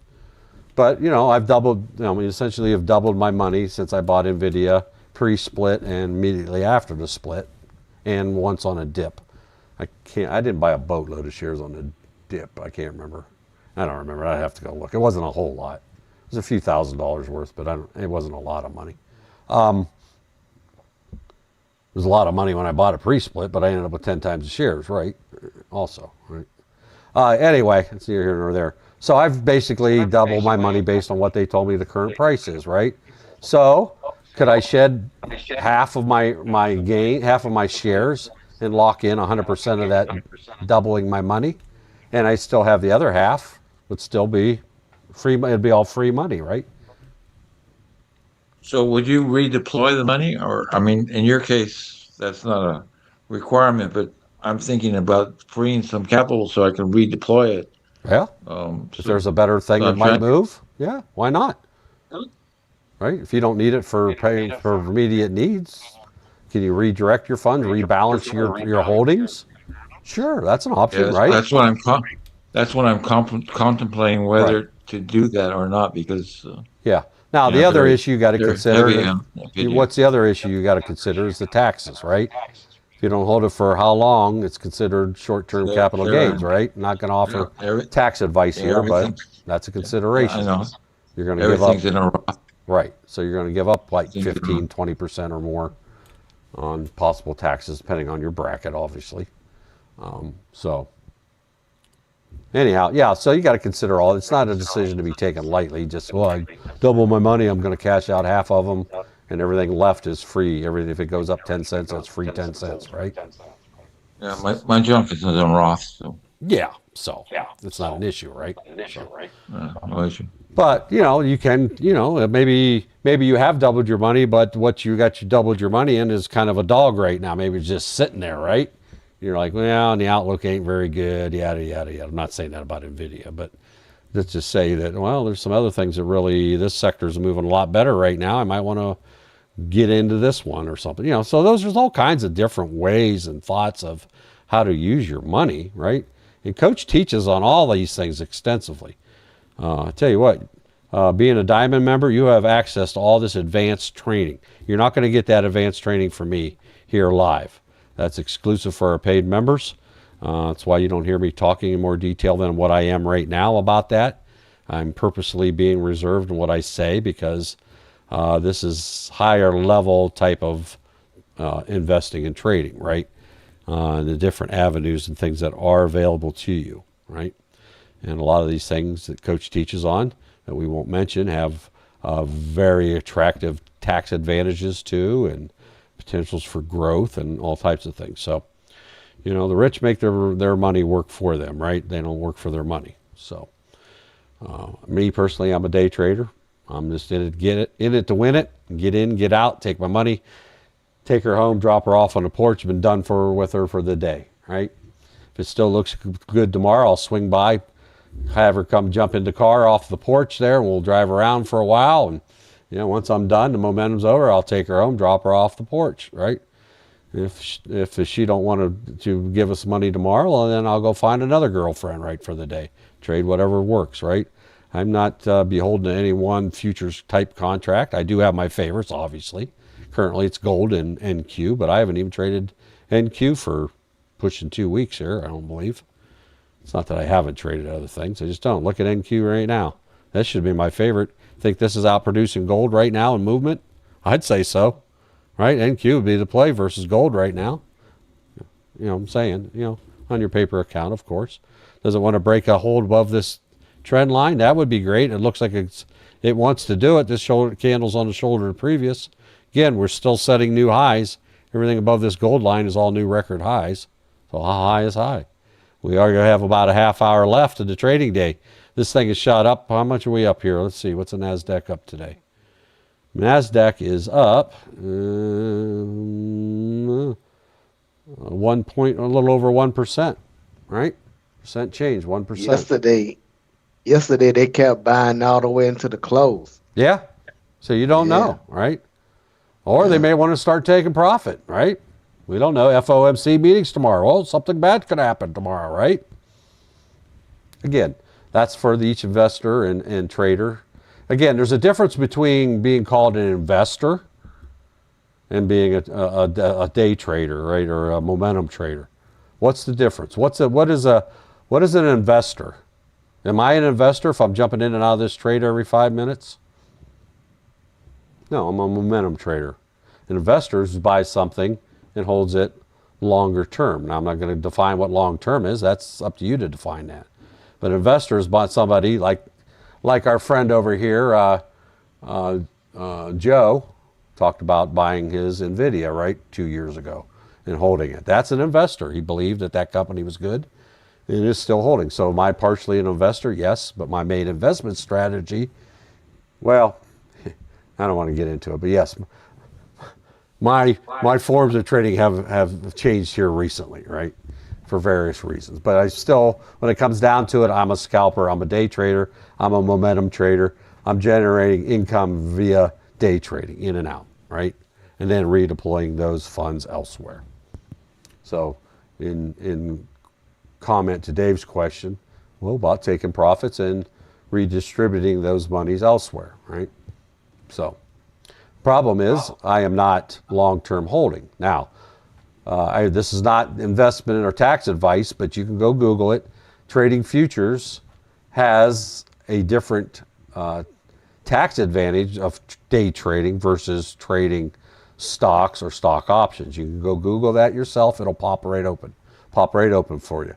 But I've doubled. Essentially, have doubled my money since I bought Nvidia pre-split and immediately after the split, and once on a dip. I didn't buy a boatload of shares on the dip. I can't remember. I don't remember. I have to go look. It wasn't a whole lot. It was a few $1,000s worth, but it wasn't a lot of money. It was a lot of money when I bought a pre-split, but I ended up with 10 times the shares, right? Also, right? Anyway, it's neither here nor there. So I've basically doubled my money based on what they told me the current price is, right? So could I shed half of my gain, half of my shares, and lock in 100% of that, doubling my money, and I still have the other half, would still be free. It'd be all free money, right? So would you redeploy the money, or in your case, that's not a requirement, but I'm thinking about freeing some capital so I can redeploy it. Yeah. If there's a better thing that might move, yeah, why not? Right? If you don't need it for paying for immediate needs, can you redirect your funds, rebalance your holdings? Sure, that's an option, right? That's what I'm contemplating whether to do that or not, because yeah. Now the other issue you got to consider. What's the other issue you got to consider is the taxes, right? If you don't hold it for how long, it's considered short-term capital gains, right? Not going to offer tax advice here, but that's a consideration. I know. You're going to give up. Everything's in a Roth. Right. So you're going to give up like 15, 20% or more on possible taxes, depending on your bracket, obviously. So anyhow, yeah, so you got to consider all. It's not a decision to be taken lightly. Just, I double my money, I'm going to cash out half of them, and everything left is free. Everything, if it goes up 10 cents, that's free 10 cents, right? Yeah, my junk is in Roth, so. Yeah, so it's not an issue, right? No issue. But you can, maybe you have doubled your money, but what you doubled your money in is kind of a dog right now. Maybe it's just sitting there, right? You're like, well, and the outlook ain't very good, yada yada yada. I'm not saying that about Nvidia, but let's just say that, well, there's some other things that really, this sector's moving a lot better right now. I might want to get into this one or something. So there's all kinds of different ways and thoughts of how to use your money, right? And Coach teaches on all these things extensively. I tell you what, being a Diamond member, you have access to all this advanced training. You're not going to get that advanced training from me here live. That's exclusive for our paid members. That's why you don't hear me talking in more detail than what I am right now about that. I'm purposely being reserved in what I say because this is higher level type of investing and trading, right? The different avenues and things that are available to you, right? And a lot of these things that Coach teaches on that we won't mention have very attractive tax advantages too, and potentials for growth and all types of things. So, the rich make their money work for them, right? They don't work for their money. So, me personally, I'm a day trader. I'm just in it to win it, get in, get out, take my money, take her home, drop her off on the porch, been done with her for the day, right? If it still looks good tomorrow, I'll swing by, have her come jump in the car off the porch there, and we'll drive around for a while. And, once I'm done, the momentum's over, I'll take her home, drop her off the porch, right? If she don't want to give us money tomorrow, well, then I'll go find another girlfriend, right, for the day. Trade whatever works, right? I'm not beholden to any one futures type contract. I do have my favorites, obviously. Currently, it's gold and NQ, but I haven't even traded NQ for pushing 2 weeks here, I don't believe. It's not that I haven't traded other things. I just don't. Look at NQ right now. That should be my favorite. Think this is outproducing gold right now in movement? I'd say so. Right? NQ would be the play versus gold right now. You know what I'm saying? You know, on your paper account, of course. Does it want to break a hold above this trend line? That would be great. It looks like it wants to do it. This shoulder candle's on the shoulder of the previous. Again, we're still setting new highs. Everything above this gold line is all new record highs. So how high is high? We are going to have about a half hour left of the trading day. This thing is shot up. How much are we up here? Let's see. What's the NASDAQ up today? NASDAQ is up 1 point, a little over 1%, right? Percent change, 1%. Yesterday they kept buying all the way into the close. Yeah. So you don't know, right? Or they may want to start taking profit, right? We don't know. FOMC meetings tomorrow. Well, something bad could happen tomorrow, right? Again, that's for each investor and trader. Again, there's a difference between being called an investor and being a day trader, right, or a momentum trader. What's the difference? What is an investor? Am I an investor if I'm jumping in and out of this trade every 5 minutes? No, I'm a momentum trader. An investor buys something and holds it longer term. Now, I'm not going to define what long term is. That's up to you to define that. But investors bought somebody like our friend over here, Joe, talked about buying his NVIDIA, right, 2 years ago and holding it. That's an investor. He believed that company was good and is still holding. So am I partially an investor? Yes, but my main investment strategy, well, I don't want to get into it, but yes, my forms of trading have changed here recently, right, for various reasons. But I still, when it comes down to it, I'm a scalper, I'm a day trader, I'm a momentum trader. I'm generating income via day trading, in and out, right, and then redeploying those funds elsewhere. So in comment to Dave's question, well, about taking profits and redistributing those monies elsewhere, right? So problem is I am not long-term holding. Now, this is not investment or tax advice, but you can go Google it. Trading futures has a different tax advantage of day trading versus trading stocks or stock options. You can go Google that yourself. It'll pop right open for you,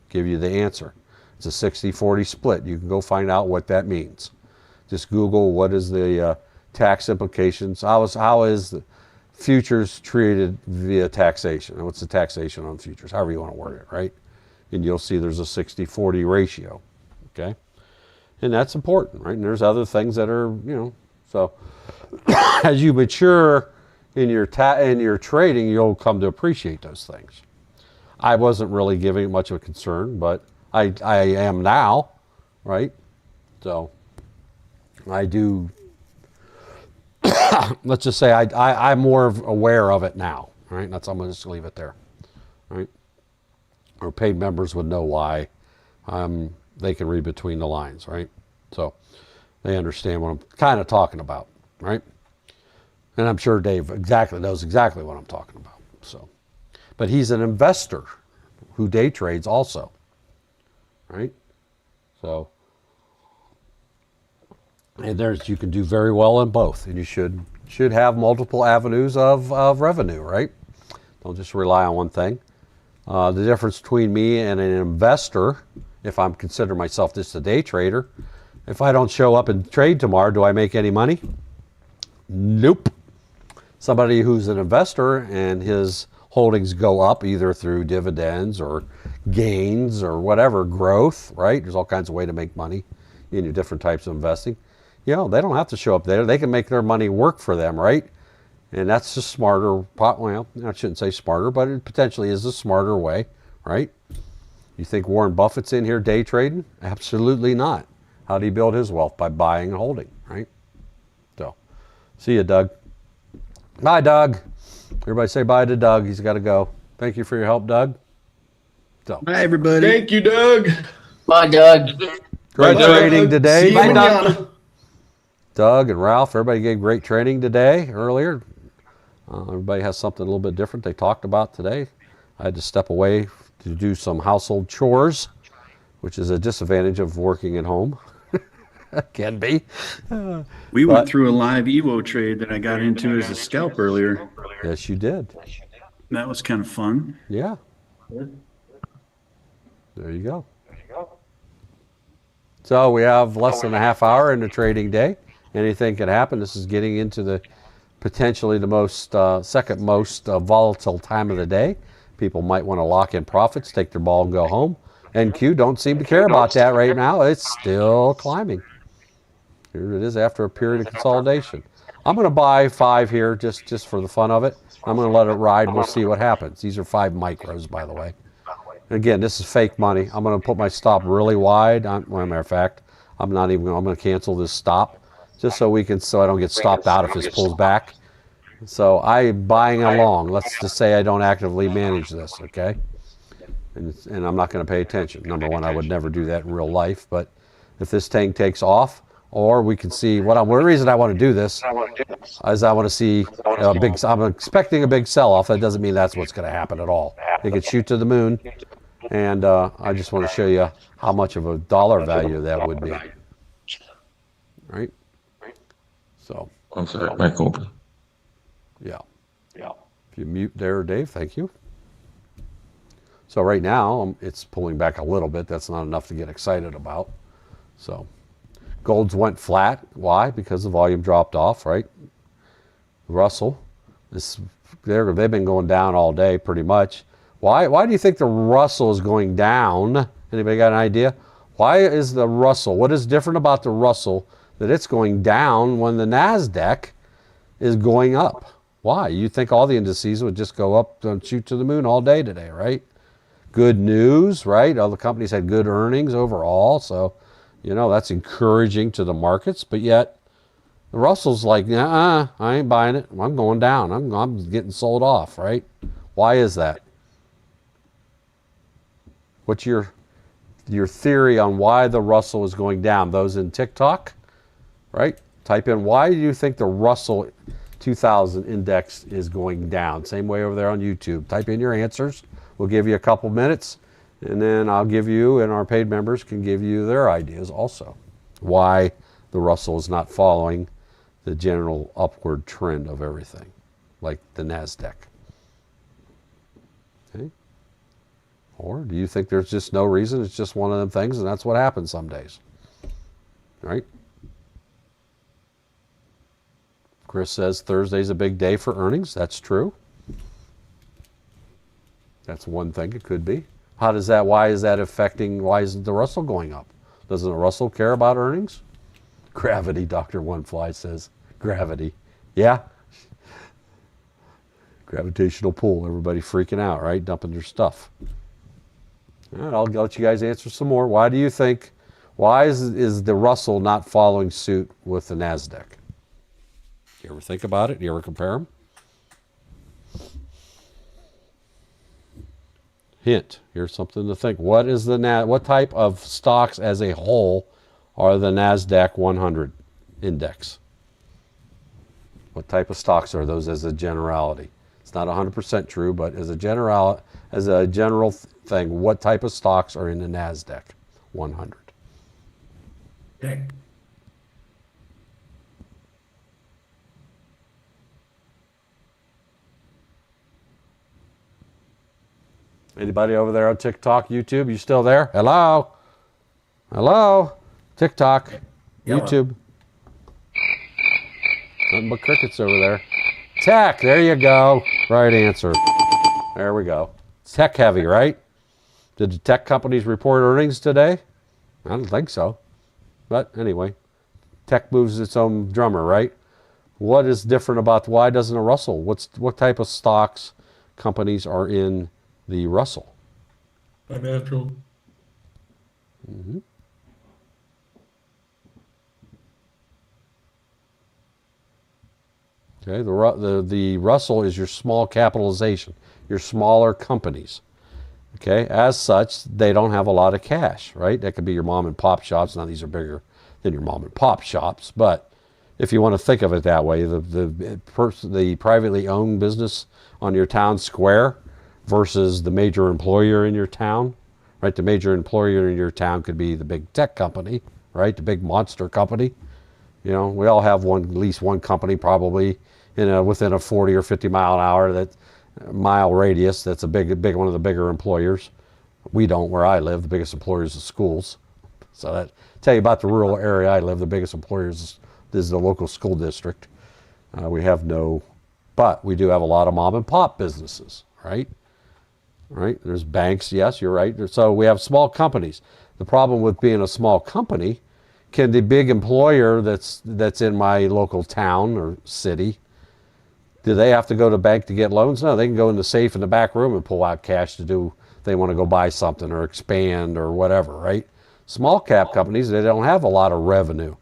give you the answer. It's a 60-40 split. You can go find out what that means. Just Google what is the tax implications. How is the futures treated via taxation? And what's the taxation on futures? However you want to word it, right? And you'll see there's a 60-40 ratio, okay? And that's important, right? And there's other things that are, so as you mature in your trading, you'll come to appreciate those things. I wasn't really giving it much of a concern, but I am now, right? So I do, let's just say I'm more aware of it now, right? That's, I'm going to just leave it there, right? Our paid members would know why. They can read between the lines, right? So they understand what I'm kind of talking about, right? And I'm sure Dave knows exactly what I'm talking about. So, but he's an investor who day trades also, right? So, and you can do very well in both, and you should have multiple avenues of revenue, right? Don't just rely on one thing. The difference between me and an investor, if I'm considering myself just a day trader, if I don't show up and trade tomorrow, do I make any money? Nope. Somebody who's an investor and his holdings go up either through dividends or gains or whatever, growth, right? There's all kinds of ways to make money in your different types of investing. They don't have to show up there. They can make their money work for them, right? And that's just smarter. Well, I shouldn't say smarter, but it potentially is a smarter way, right? You think Warren Buffett's in here day trading? Absolutely not. How do he build his wealth? By buying and holding, right? So, see you, Doug. Bye, Doug. Everybody say bye to Doug. He's got to go. Thank you for your help, Doug. So, bye, everybody. Thank you, Doug. Bye, Doug. Great trading today. See you manana. Doug and Ralph, everybody gave great training today, earlier. Everybody has something a little bit different they talked about today. I had to step away to do some household chores, which is a disadvantage of working at home. Can be. We went through a live Evo trade that I got into as a scalp earlier. Yes, you did. That was kind of fun. Yeah. There you go. So we have less than a half hour in the trading day. Anything can happen. This is getting into the potentially the most second most volatile time of the day. People might want to lock in profits, take their ball and go home. NQ don't seem to care about that right now. It's still climbing. Here it is after a period of consolidation. I'm going to buy 5 here just for the fun of it. I'm going to let it ride. We'll see what happens. These are 5 micros, by the way. Again, this is fake money. I'm going to put my stop really wide. Well, as a matter of fact, I'm going to cancel this stop just so I don't get stopped out if this pulls back. So I'm buying along. Let's just say I don't actively manage this, okay? And I'm not going to pay attention. Number one, I would never do that in real life. But if this tank takes off, or we can see the reason I want to do this is I want to see I'm expecting a big sell-off. That doesn't mean that's what's going to happen at all. It could shoot to the moon. And I just want to show you how much of a dollar value that would be. Right? So. One second, mic open. Yeah. If you mute there, Dave, thank you. So right now, it's pulling back a little bit. That's not enough to get excited about. So golds went flat. Why? Because the volume dropped off, right? Russell, they've been going down all day pretty much. Why do you think the Russell is going down? Anybody got an idea? Why is the Russell, what is different about the Russell that it's going down when the NASDAQ is going up? Why? You think all the indices would just go up and shoot to the moon all day today, right? Good news, right? All the companies had good earnings overall, so, that's encouraging to the markets, but yet the Russell's like, I ain't buying it. I'm going down. I'm getting sold off, right? Why is that? What's your theory on why the Russell is going down? Those in TikTok, right? Type in, why do you think the Russell 2000 index is going down? Same way over there on YouTube. Type in your answers. We'll give you a couple minutes, and then I'll give you, and our paid members can give you their ideas also. Why the Russell is not following the general upward trend of everything, like the NASDAQ. Okay? Or do you think there's just no reason? It's just one of them things, and that's what happens some days. Right? Chris says Thursday's a big day for earnings. That's true. That's one thing it could be. Why isn't the Russell going up? Doesn't the Russell care about earnings? Gravity, Dr. One Fly says. Gravity. Yeah. Gravitational pull. Everybody freaking out, right? Dumping their stuff. All right, I'll let you guys answer some more. Why do you think, why is the Russell not following suit with the NASDAQ? You ever think about it? You ever compare them? Hint. Here's something to think. What type of stocks as a whole are the NASDAQ 100 index? What type of stocks are those as a generality? It's not 100% true, but as a general thing, what type of stocks are in the NASDAQ 100? Okay. Anybody over there on TikTok, YouTube? You still there? Hello? Hello? TikTok, YouTube. Nothing but crickets over there. Tech, there you go. Right answer. There we go. It's tech heavy, right? Did the tech companies report earnings today? I don't think so. But anyway, tech moves its own drummer, right? What is different about, why doesn't a Russell? What type of stocks companies are in the Russell? Financial. Mm-hmm. Okay, the Russell is your small capitalization, your smaller companies. Okay, as such, they don't have a lot of cash, right? That could be your mom and pop shops. Now these are bigger than your mom and pop shops, but if you want to think of it that way, the privately owned business on your town square, versus the major employer in your town, right? The major employer in your town could be the big tech company, right? The big monster company. You know, we all have at least one company probably within a 40 or 50 mile an hour mile radius. That's a big one of the bigger employers. We don't where I live. The biggest employers is schools. So that tell you about the rural area I live. The biggest employers is the local school district. But we do have a lot of mom and pop businesses, right? Right? There's banks. Yes, you're right. So we have small companies. The problem with being a small company, can the big employer that's in my local town or city, do they have to go to the bank to get loans? No, they can go in the safe in the back room and pull out cash to do, if they want to go buy something or expand or whatever, right? Small cap companies, they don't have a lot of revenue.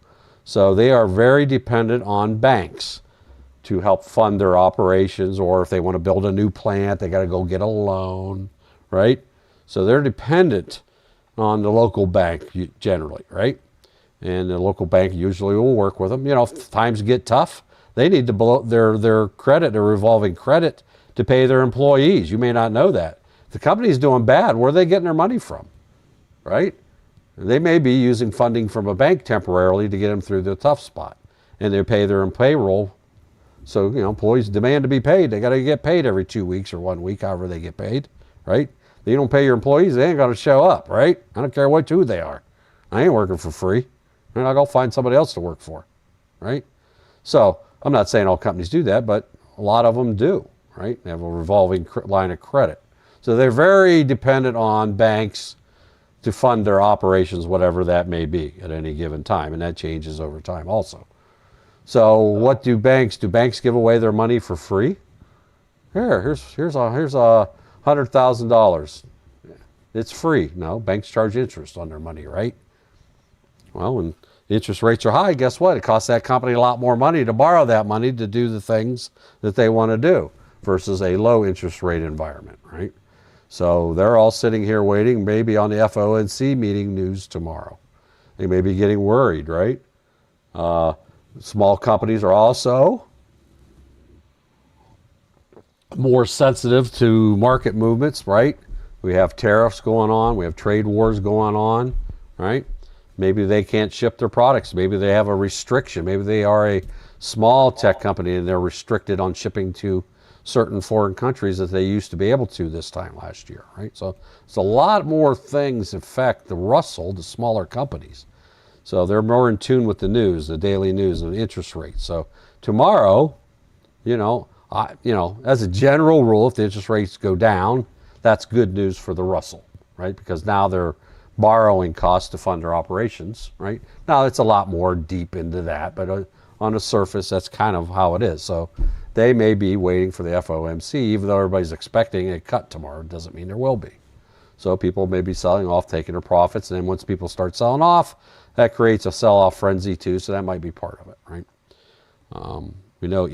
So they are very dependent on banks to help fund their operations, or if they want to build a new plant, they got to go get a loan, right? So they're dependent on the local bank generally, right? And the local bank usually will work with them. You know, if times get tough, they need to blow their credit, their revolving credit, to pay their employees. You may not know that. If the company's doing bad, where are they getting their money from, right? They may be using funding from a bank temporarily to get them through the tough spot, and they pay their payroll. So, you know, employees demand to be paid. They got to get paid every 2 weeks or 1 week, however they get paid, right? If you don't pay your employees, they ain't going to show up, right? I don't care who they are. I ain't working for free. And I'll go find somebody else to work for, right? So I'm not saying all companies do that, but a lot of them do, right? They have a revolving line of credit. So they're very dependent on banks to fund their operations, whatever that may be at any given time. And that changes over time also. So what do banks do? Banks give away their money for free? Here's $100,000. It's free. No, banks charge interest on their money, right? Well, when interest rates are high, guess what? It costs that company a lot more money to borrow that money to do the things that they want to do versus a low interest rate environment, right? So they're all sitting here waiting, maybe on the FOMC meeting news tomorrow. They may be getting worried, right? Small companies are also more sensitive to market movements, right? We have tariffs going on. We have trade wars going on, right? Maybe they can't ship their products. Maybe they have a restriction. Maybe they are a small tech company and they're restricted on shipping to certain foreign countries that they used to be able to this time last year, right? So it's a lot more things affect the Russell, the smaller companies. So they're more in tune with the news, the daily news, and the interest rates. So tomorrow, as a general rule, if the interest rates go down, that's good news for the Russell, right? Because now they're borrowing costs to fund their operations, right? Now it's a lot more deep into that, but on the surface, that's kind of how it is. So they may be waiting for the FOMC, even though everybody's expecting a cut tomorrow. It doesn't mean there will be. So people may be selling off, taking their profits, and then once people start selling off, that creates a sell-off frenzy too, so that might be part of it, right? We know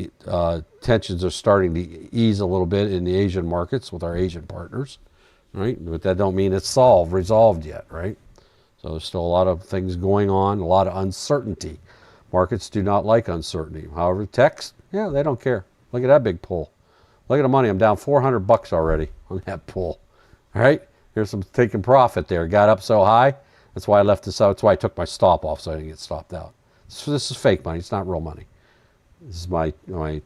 tensions are starting to ease a little bit in the Asian markets with our Asian partners, right? But that don't mean it's resolved yet, right? So there's still a lot of things going on, a lot of uncertainty. Markets do not like uncertainty. However, techs, yeah, they don't care. Look at that big pull. Look at the money. I'm down $400 already on that pull. All right? Here's some taking profit there. Got up so high. That's why I left this out. That's why I took my stop off so I didn't get stopped out. So this is fake money. It's not real money. This is my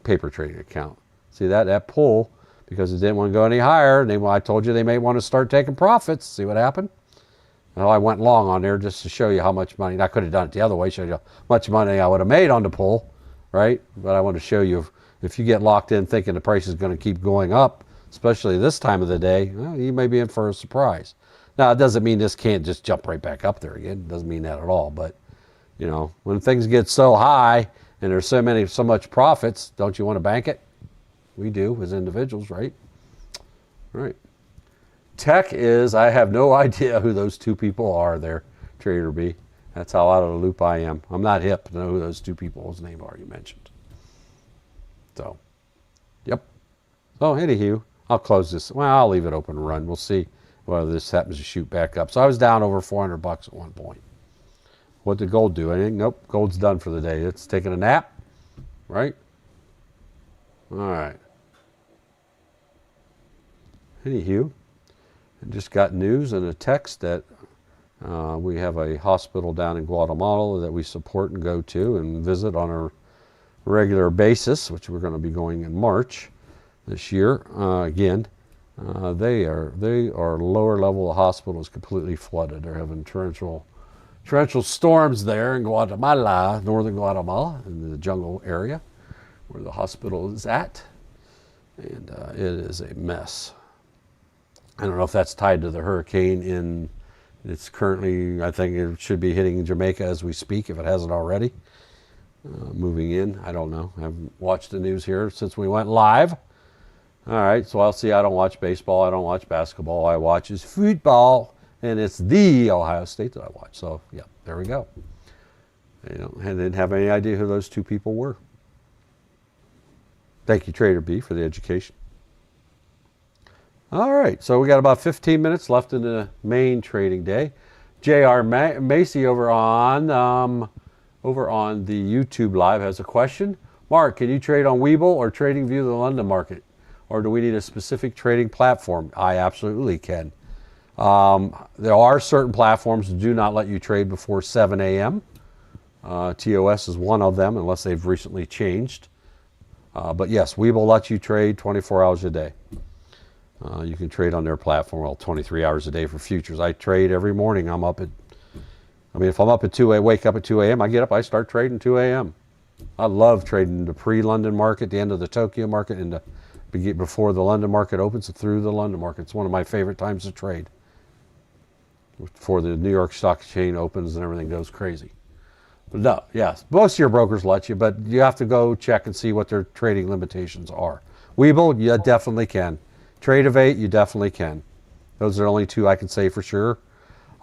paper trading account. See that pull, because it didn't want to go any higher. I told you they may want to start taking profits. See what happened? Well, I went long on there just to show you how much money. I could have done it the other way, show you how much money I would have made on the pull, right? But I want to show you if you get locked in thinking the price is going to keep going up, especially this time of the day, well, you may be in for a surprise. Now, it doesn't mean this can't just jump right back up there again. It doesn't mean that at all. But, when things get so high and there's so much profits, don't you want to bank it? We do as individuals, right? Right. Tech I have no idea who those two people are there, Trader B. That's how out of the loop I am. I'm not hip to know who those two people's names are you mentioned. So, yep. So, anywho, I'll close this. Well, I'll leave it open to run. We'll see whether this happens to shoot back up. So I was down over $400 at one point. What did gold do? Anything? Nope. Gold's done for the day. It's taking a nap, right? All right. Anywho, I just got news and a text that we have a hospital down in Guatemala that we support and go to and visit on a regular basis, which we're going to be going in March this year. Again, they are lower level. The hospital is completely flooded. They're having torrential storms there in Guatemala, northern Guatemala, in the jungle area where the hospital is at, and it is a mess. I don't know if that's tied to the hurricane it's currently, I think it should be hitting Jamaica as we speak, if it hasn't already. Moving in, I don't know. I haven't watched the news here since we went live. All right, so I'll see. I don't watch baseball. I don't watch basketball. I watch is football, and it's the Ohio State that I watch. So, yeah, there we go. I didn't have any idea who those two people were. Thank you, Trader B, for the education. All right, so we got about 15 minutes left in the main trading day. J.R. Macy over on the YouTube Live has a question. Mark, can you trade on Webull or TradingView the London market? Or do we need a specific trading platform? I absolutely can. There are certain platforms that do not let you trade before 7 a.m. TOS is one of them, unless they've recently changed. But yes, Webull lets you trade 24 hours a day. You can trade on their platform, 23 hours a day for futures. I trade every morning. If I'm up at 2 a.m., wake up at 2 a.m., I get up, I start trading 2 a.m. I love trading the pre-London market, the end of the Tokyo market, and before the London market opens and through the London market. It's one of my favorite times to trade. Before the New York Stock Exchange opens and everything goes crazy. But no, yes, most of your brokers let you, but you have to go check and see what their trading limitations are. Webull, you definitely can. Trade-Evate, you definitely can. Those are the only two I can say for sure.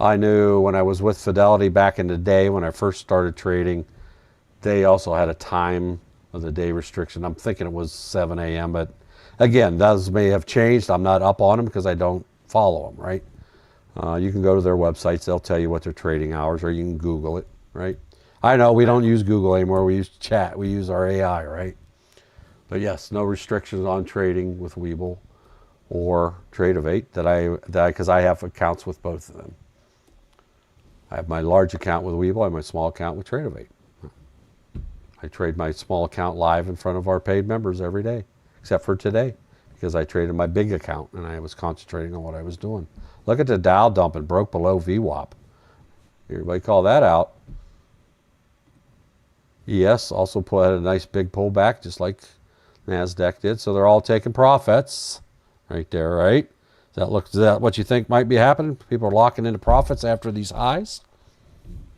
I knew when I was with Fidelity back in the day when I first started trading, they also had a time of the day restriction. I'm thinking it was 7 a.m., but again, those may have changed. I'm not up on them because I don't follow them, right? You can go to their websites. They'll tell you what their trading hours are. You can Google it, right? I know we don't use Google anymore. We use chat. We use our AI, right? But yes, no restrictions on trading with Webull or Trade-Evate because I have accounts with both of them. I have my large account with Webull. I have my small account with Trade-Evate. I trade my small account live in front of our paid members every day, except for today, because I traded my big account and I was concentrating on what I was doing. Look at the Dow dumping, broke below VWAP. Everybody call that out. ES also had a nice big pullback, just like NASDAQ did. So they're all taking profits right there, right? Is that what you think might be happening? People are locking into profits after these highs,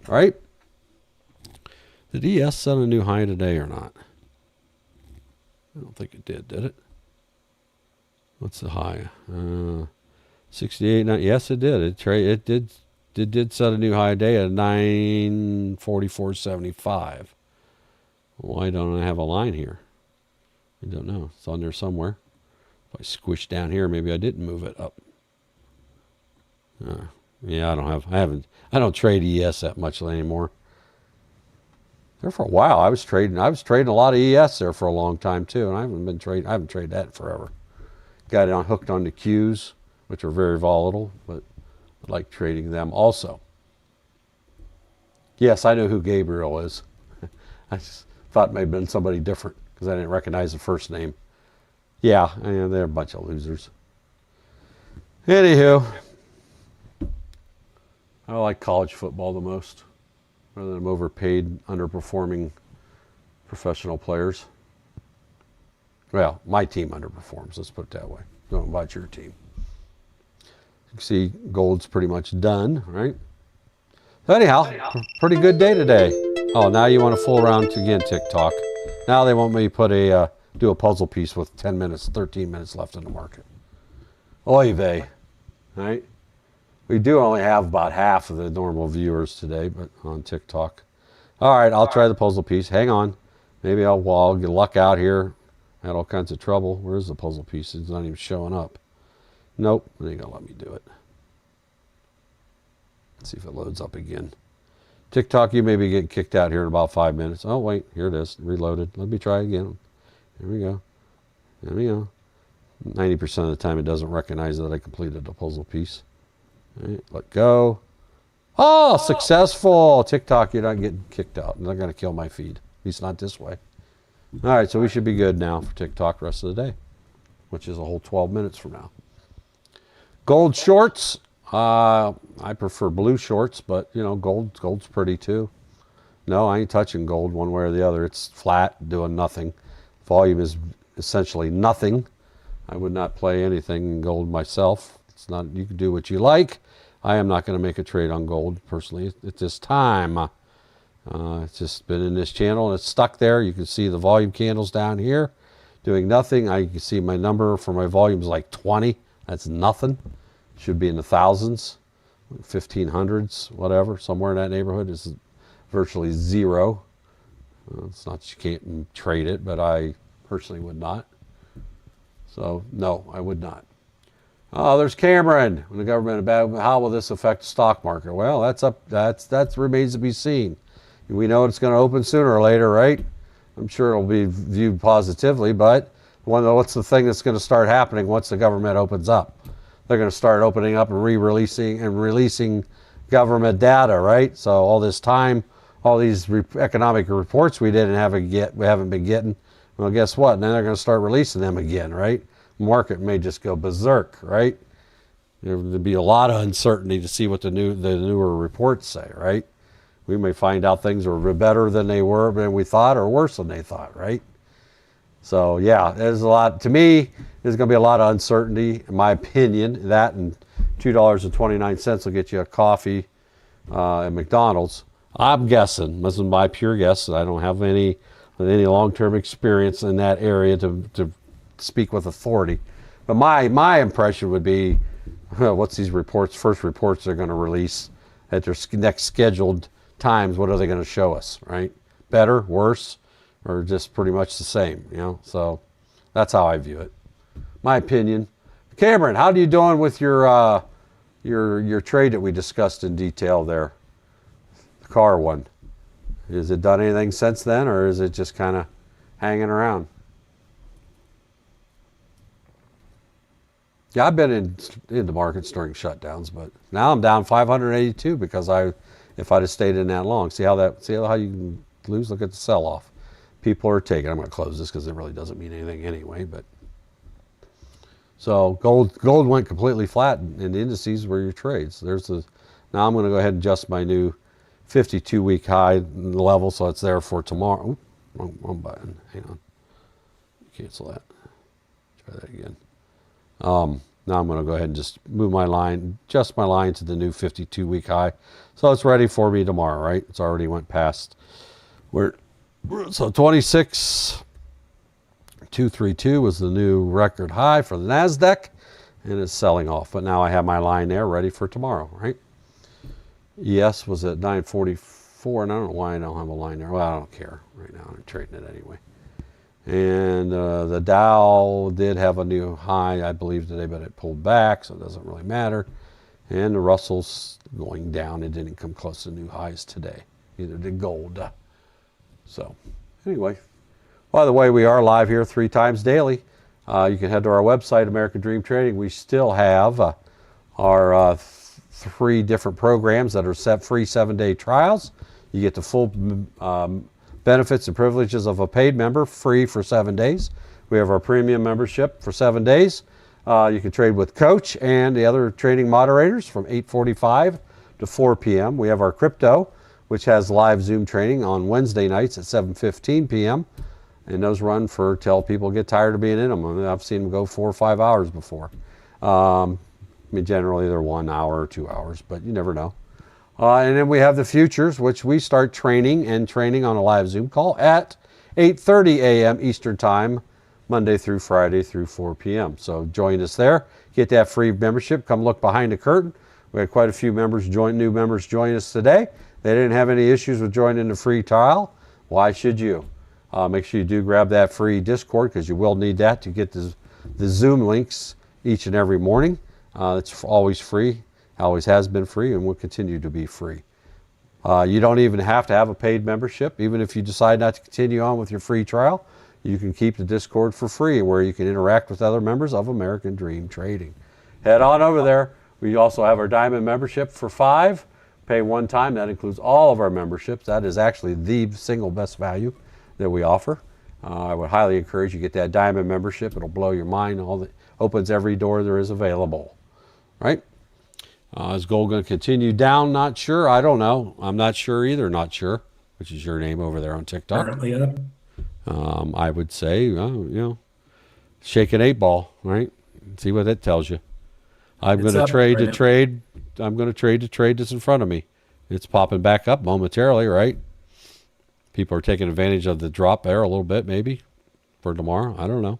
right? Did ES set a new high today or not? I don't think it did it? What's the high? 68. Yes, it did. It did set a new high today at 944.75. Why don't I have a line here? I don't know. It's on there somewhere. If I squish down here, maybe I didn't move it up. Yeah, I don't trade ES that much anymore. There for a while, I was trading a lot of ES there for a long time too, and I haven't traded that forever. Got it hooked on the Qs, which are very volatile, but I like trading them also. Yes, I know who Gabriel is. I just thought it may have been somebody different because I didn't recognize the first name. Yeah, they're a bunch of losers. Anywho, I like college football the most, rather than overpaid, underperforming professional players. Well, my team underperforms, let's put it that way. Don't know about your team. You can see gold's pretty much done, right? So anyhow, pretty good day today. Oh, now you want to fool around again, TikTok. Now they want me to do a puzzle piece with 13 minutes left in the market. Oy vey, right? We do only have about half of the normal viewers today, but on TikTok. All right, I'll try the puzzle piece. Hang on. Maybe I'll get luck out here. I had all kinds of trouble. Where's the puzzle piece? It's not even showing up. Nope, it ain't gonna let me do it. Let's see if it loads up again. TikTok, you may be getting kicked out here in about 5 minutes. Oh, wait, here it is, reloaded. Let me try again. Here we go. There we go. 90% of the time it doesn't recognize that I completed the puzzle piece. All right, let go. Oh, successful. TikTok, you're not getting kicked out. I'm not going to kill my feed. At least not this way. All right, so we should be good now for TikTok the rest of the day, which is a whole 12 minutes from now. Gold shorts. I prefer blue shorts, but, you know, gold's pretty too. No, I ain't touching gold one way or the other. It's flat, doing nothing. Volume is essentially nothing. I would not play anything in gold myself. It's not. You can do what you like. I am not going to make a trade on gold personally at this time. It's just been in this channel and it's stuck there. You can see the volume candles down here doing nothing. I can see my number for my volume is like 20. That's nothing. Should be in the thousands, 1500s, whatever. Somewhere in that neighborhood is virtually zero. It's not that you can't trade it, but I personally would not. So no, I would not. Oh, there's Cameron. When the government, how will this affect the stock market? Well, that remains to be seen. We know it's going to open sooner or later, right? I'm sure it'll be viewed positively, but what's the thing that's going to start happening once the government opens up? They're going to start opening up and releasing government data, right? So all this time, all these economic reports we haven't been getting. Well, guess what? Now they're going to start releasing them again, right? Market may just go berserk, right? There'll be a lot of uncertainty to see what the newer reports say, right? We may find out things are better than we thought, or worse than they thought, right? So yeah, there's a lot. To me, there's going to be a lot of uncertainty, in my opinion. That and $2.29 will get you a coffee at McDonald's. I'm guessing. This is my pure guess. I don't have any long-term experience in that area to speak with authority. But my impression would be, what's these reports? First reports they're going to release at their next scheduled times. What are they going to show us? Right? Better, worse, or just pretty much the same? You know. So that's how I view it. My opinion. Cameron, how are you doing with your trade that we discussed in detail there? The car one. Has it done anything since then, or is it just kind of hanging around? Yeah, I've been in the markets during shutdowns, but now I'm down 582 because if I'd have stayed in that long. See how you can lose? Look at the sell-off. People are taking. I'm going to close this because it really doesn't mean anything anyway. But so gold went completely flat, and the indices were your trades. Now I'm going to go ahead and adjust my new 52-week high level, so it's there for tomorrow. Ooh, wrong button. Hang on. Cancel that. Try that again. Now I'm going to go ahead and just move my line, adjust my line to the new 52-week high. So it's ready for me tomorrow, right? It's already went past so 26,232 was the new record high for the NASDAQ, and it's selling off. But now I have my line there ready for tomorrow, right? ES was at 944, and I don't know why I don't have a line there. Well, I don't care right now. I'm trading it anyway. And the Dow did have a new high, I believe, today, but it pulled back, so it doesn't really matter. And the Russell's going down. It didn't come close to new highs today. Neither did gold. So, anyway. By the way, we are live here 3 times daily. You can head to our website, American Dream Trading. We still have our 3 different programs that are free 7-day trials. You get the full benefits and privileges of a paid member, free for 7 days. We have our premium membership for 7 days. You can trade with Coach and the other trading moderators from 8:45 to 4 p.m. We have our crypto, which has live Zoom training on Wednesday nights at 7:15 p.m. And those run till people get tired of being in them. I mean, I've seen them go 4 or 5 hours before. I mean, generally they're 1 hour or 2 hours, but you never know. And then we have the futures, which we start training on a live Zoom call at 8:30 a.m. Eastern Time, Monday through Friday through 4 p.m. So join us there. Get that free membership. Come look behind the curtain. We had quite a few new members join us today. They didn't have any issues with joining the free trial. Why should you? Make sure you do grab that free Discord, because you will need that to get the Zoom links each and every morning. It's always free. Always has been free and will continue to be free. You don't even have to have a paid membership. Even if you decide not to continue on with your free trial, you can keep the Discord for free, where you can interact with other members of American Dream Trading. Head on over there. We also have our Diamond membership for $5. Pay one time. That includes all of our memberships. That is actually the single best value that we offer. I would highly encourage you to get that Diamond membership. It'll blow your mind. Opens every door there is available. Right? Is gold going to continue down? Not sure. I don't know. I'm not sure either. Not sure. Which is your name over there on TikTok. Currently up. I would say, shake an 8-ball, right? See what that tells you. I'm going to trade to trade. I'm going to trade to trade that's in front of me. It's popping back up momentarily, right? People are taking advantage of the drop there a little bit, maybe, for tomorrow. I don't know.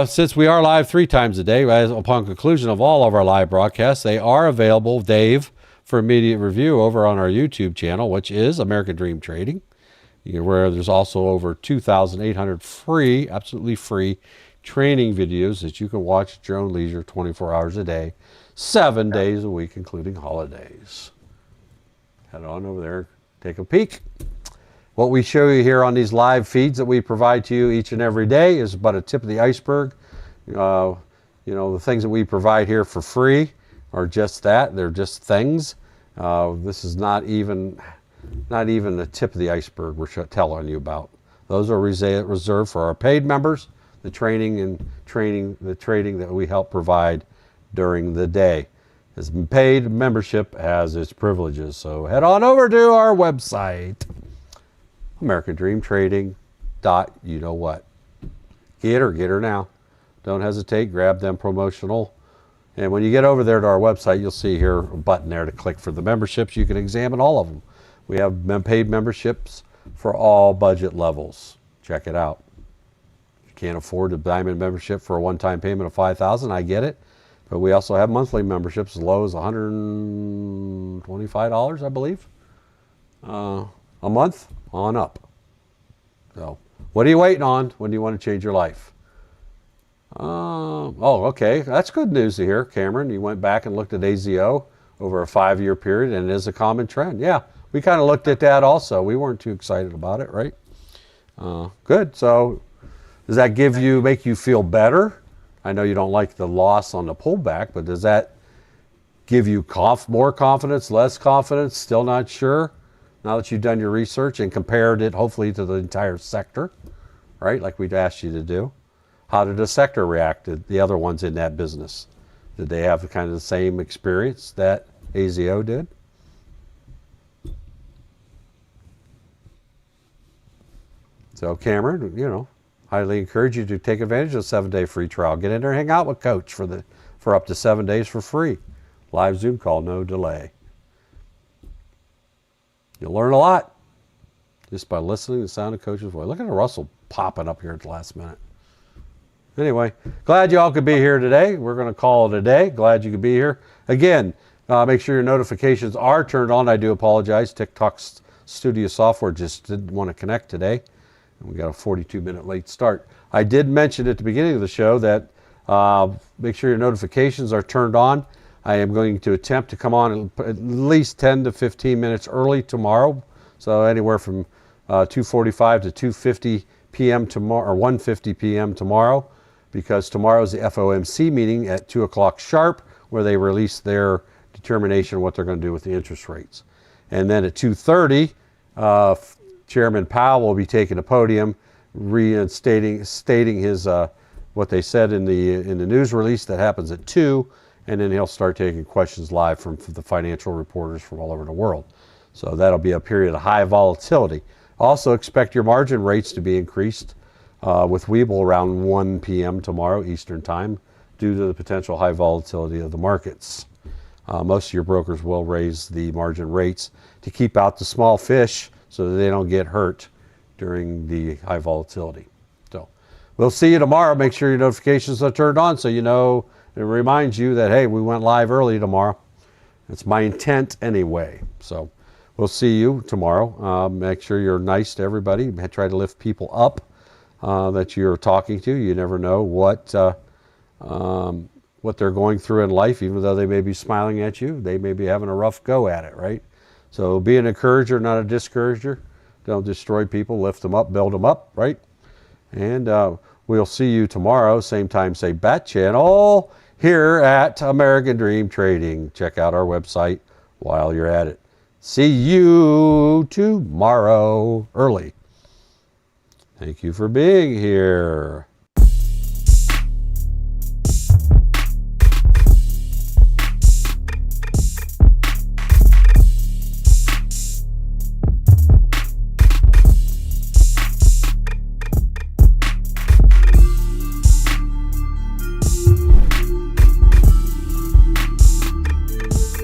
Since we are live 3 times a day, upon conclusion of all of our live broadcasts, they are available, Dave, for immediate review over on our YouTube channel, which is American Dream Trading, where there's also over 2,800 free, absolutely free training videos that you can watch at your own leisure 24 hours a day, 7 days a week, including holidays. Head on over there, take a peek. What we show you here on these live feeds that we provide to you each and every day is but a tip of the iceberg. The things that we provide here for free are just that. They're just things. This is not even the tip of the iceberg we're telling you about. Those are reserved for our paid members, the trading that we help provide during the day. This paid membership has its privileges. So head on over to our website, AmericanDreamTrading.you know what. Get her now. Don't hesitate. Grab them promotional. And when you get over there to our website, you'll see here a button there to click for the memberships. You can examine all of them. We have paid memberships for all budget levels. Check it out. If you can't afford a Diamond membership for a one-time payment of $5,000, I get it. But we also have monthly memberships as low as $125, I believe, a month on up. So what are you waiting on when you want to change your life? Okay. That's good news to hear, Cameron. You went back and looked at AZO over a 5-year period, and it is a common trend. Yeah, we kind of looked at that also. We weren't too excited about it, right? Good. So does that make you feel better? I know you don't like the loss on the pullback, but does that give you more confidence, less confidence, still not sure? Now that you've done your research and compared it, hopefully, to the entire sector, right, like we'd asked you to do. How did the sector react to the other ones in that business? Did they have kind of the same experience that AZO did? So Cameron, highly encourage you to take advantage of the 7-day free trial. Get in there and hang out with Coach for up to 7 days for free. Live Zoom call, no delay. You'll learn a lot just by listening to the sound of Coach's voice. Look at Russell popping up here at the last minute. Anyway, glad you all could be here today. We're going to call it a day. Glad you could be here. Again, make sure your notifications are turned on. I do apologize. TikTok's studio software just didn't want to connect today. We got a 42-minute late start. I did mention at the beginning of the show that make sure your notifications are turned on. I am going to attempt to come on at least 10 to 15 minutes early tomorrow. So anywhere from 2:45 to 2:50 p.m. tomorrow, or 1:50 p.m. tomorrow, because tomorrow is the FOMC meeting at 2 o'clock sharp, where they release their determination of what they're going to do with the interest rates. And then at 2:30, Chairman Powell will be taking the podium, stating his what they said in the news release that happens at 2, and then he'll start taking questions live from the financial reporters from all over the world. So that'll be a period of high volatility. Also expect your margin rates to be increased with Webull around 1 p.m. tomorrow Eastern Time due to the potential high volatility of the markets. Most of your brokers will raise the margin rates to keep out the small fish so that they don't get hurt during the high volatility. So we'll see you tomorrow. Make sure your notifications are turned on so you know, it reminds you that, hey, we went live early tomorrow. It's my intent anyway. So we'll see you tomorrow. Make sure you're nice to everybody. Try to lift people up that you're talking to. You never know what they're going through in life, even though they may be smiling at you. They may be having a rough go at it, right? So be an encourager, not a discourager. Don't destroy people, lift them up, build them up, right? And we'll see you tomorrow, same time, same bat channel, here at American Dream Trading. Check out our website while you're at it. See you tomorrow early. Thank you for being here.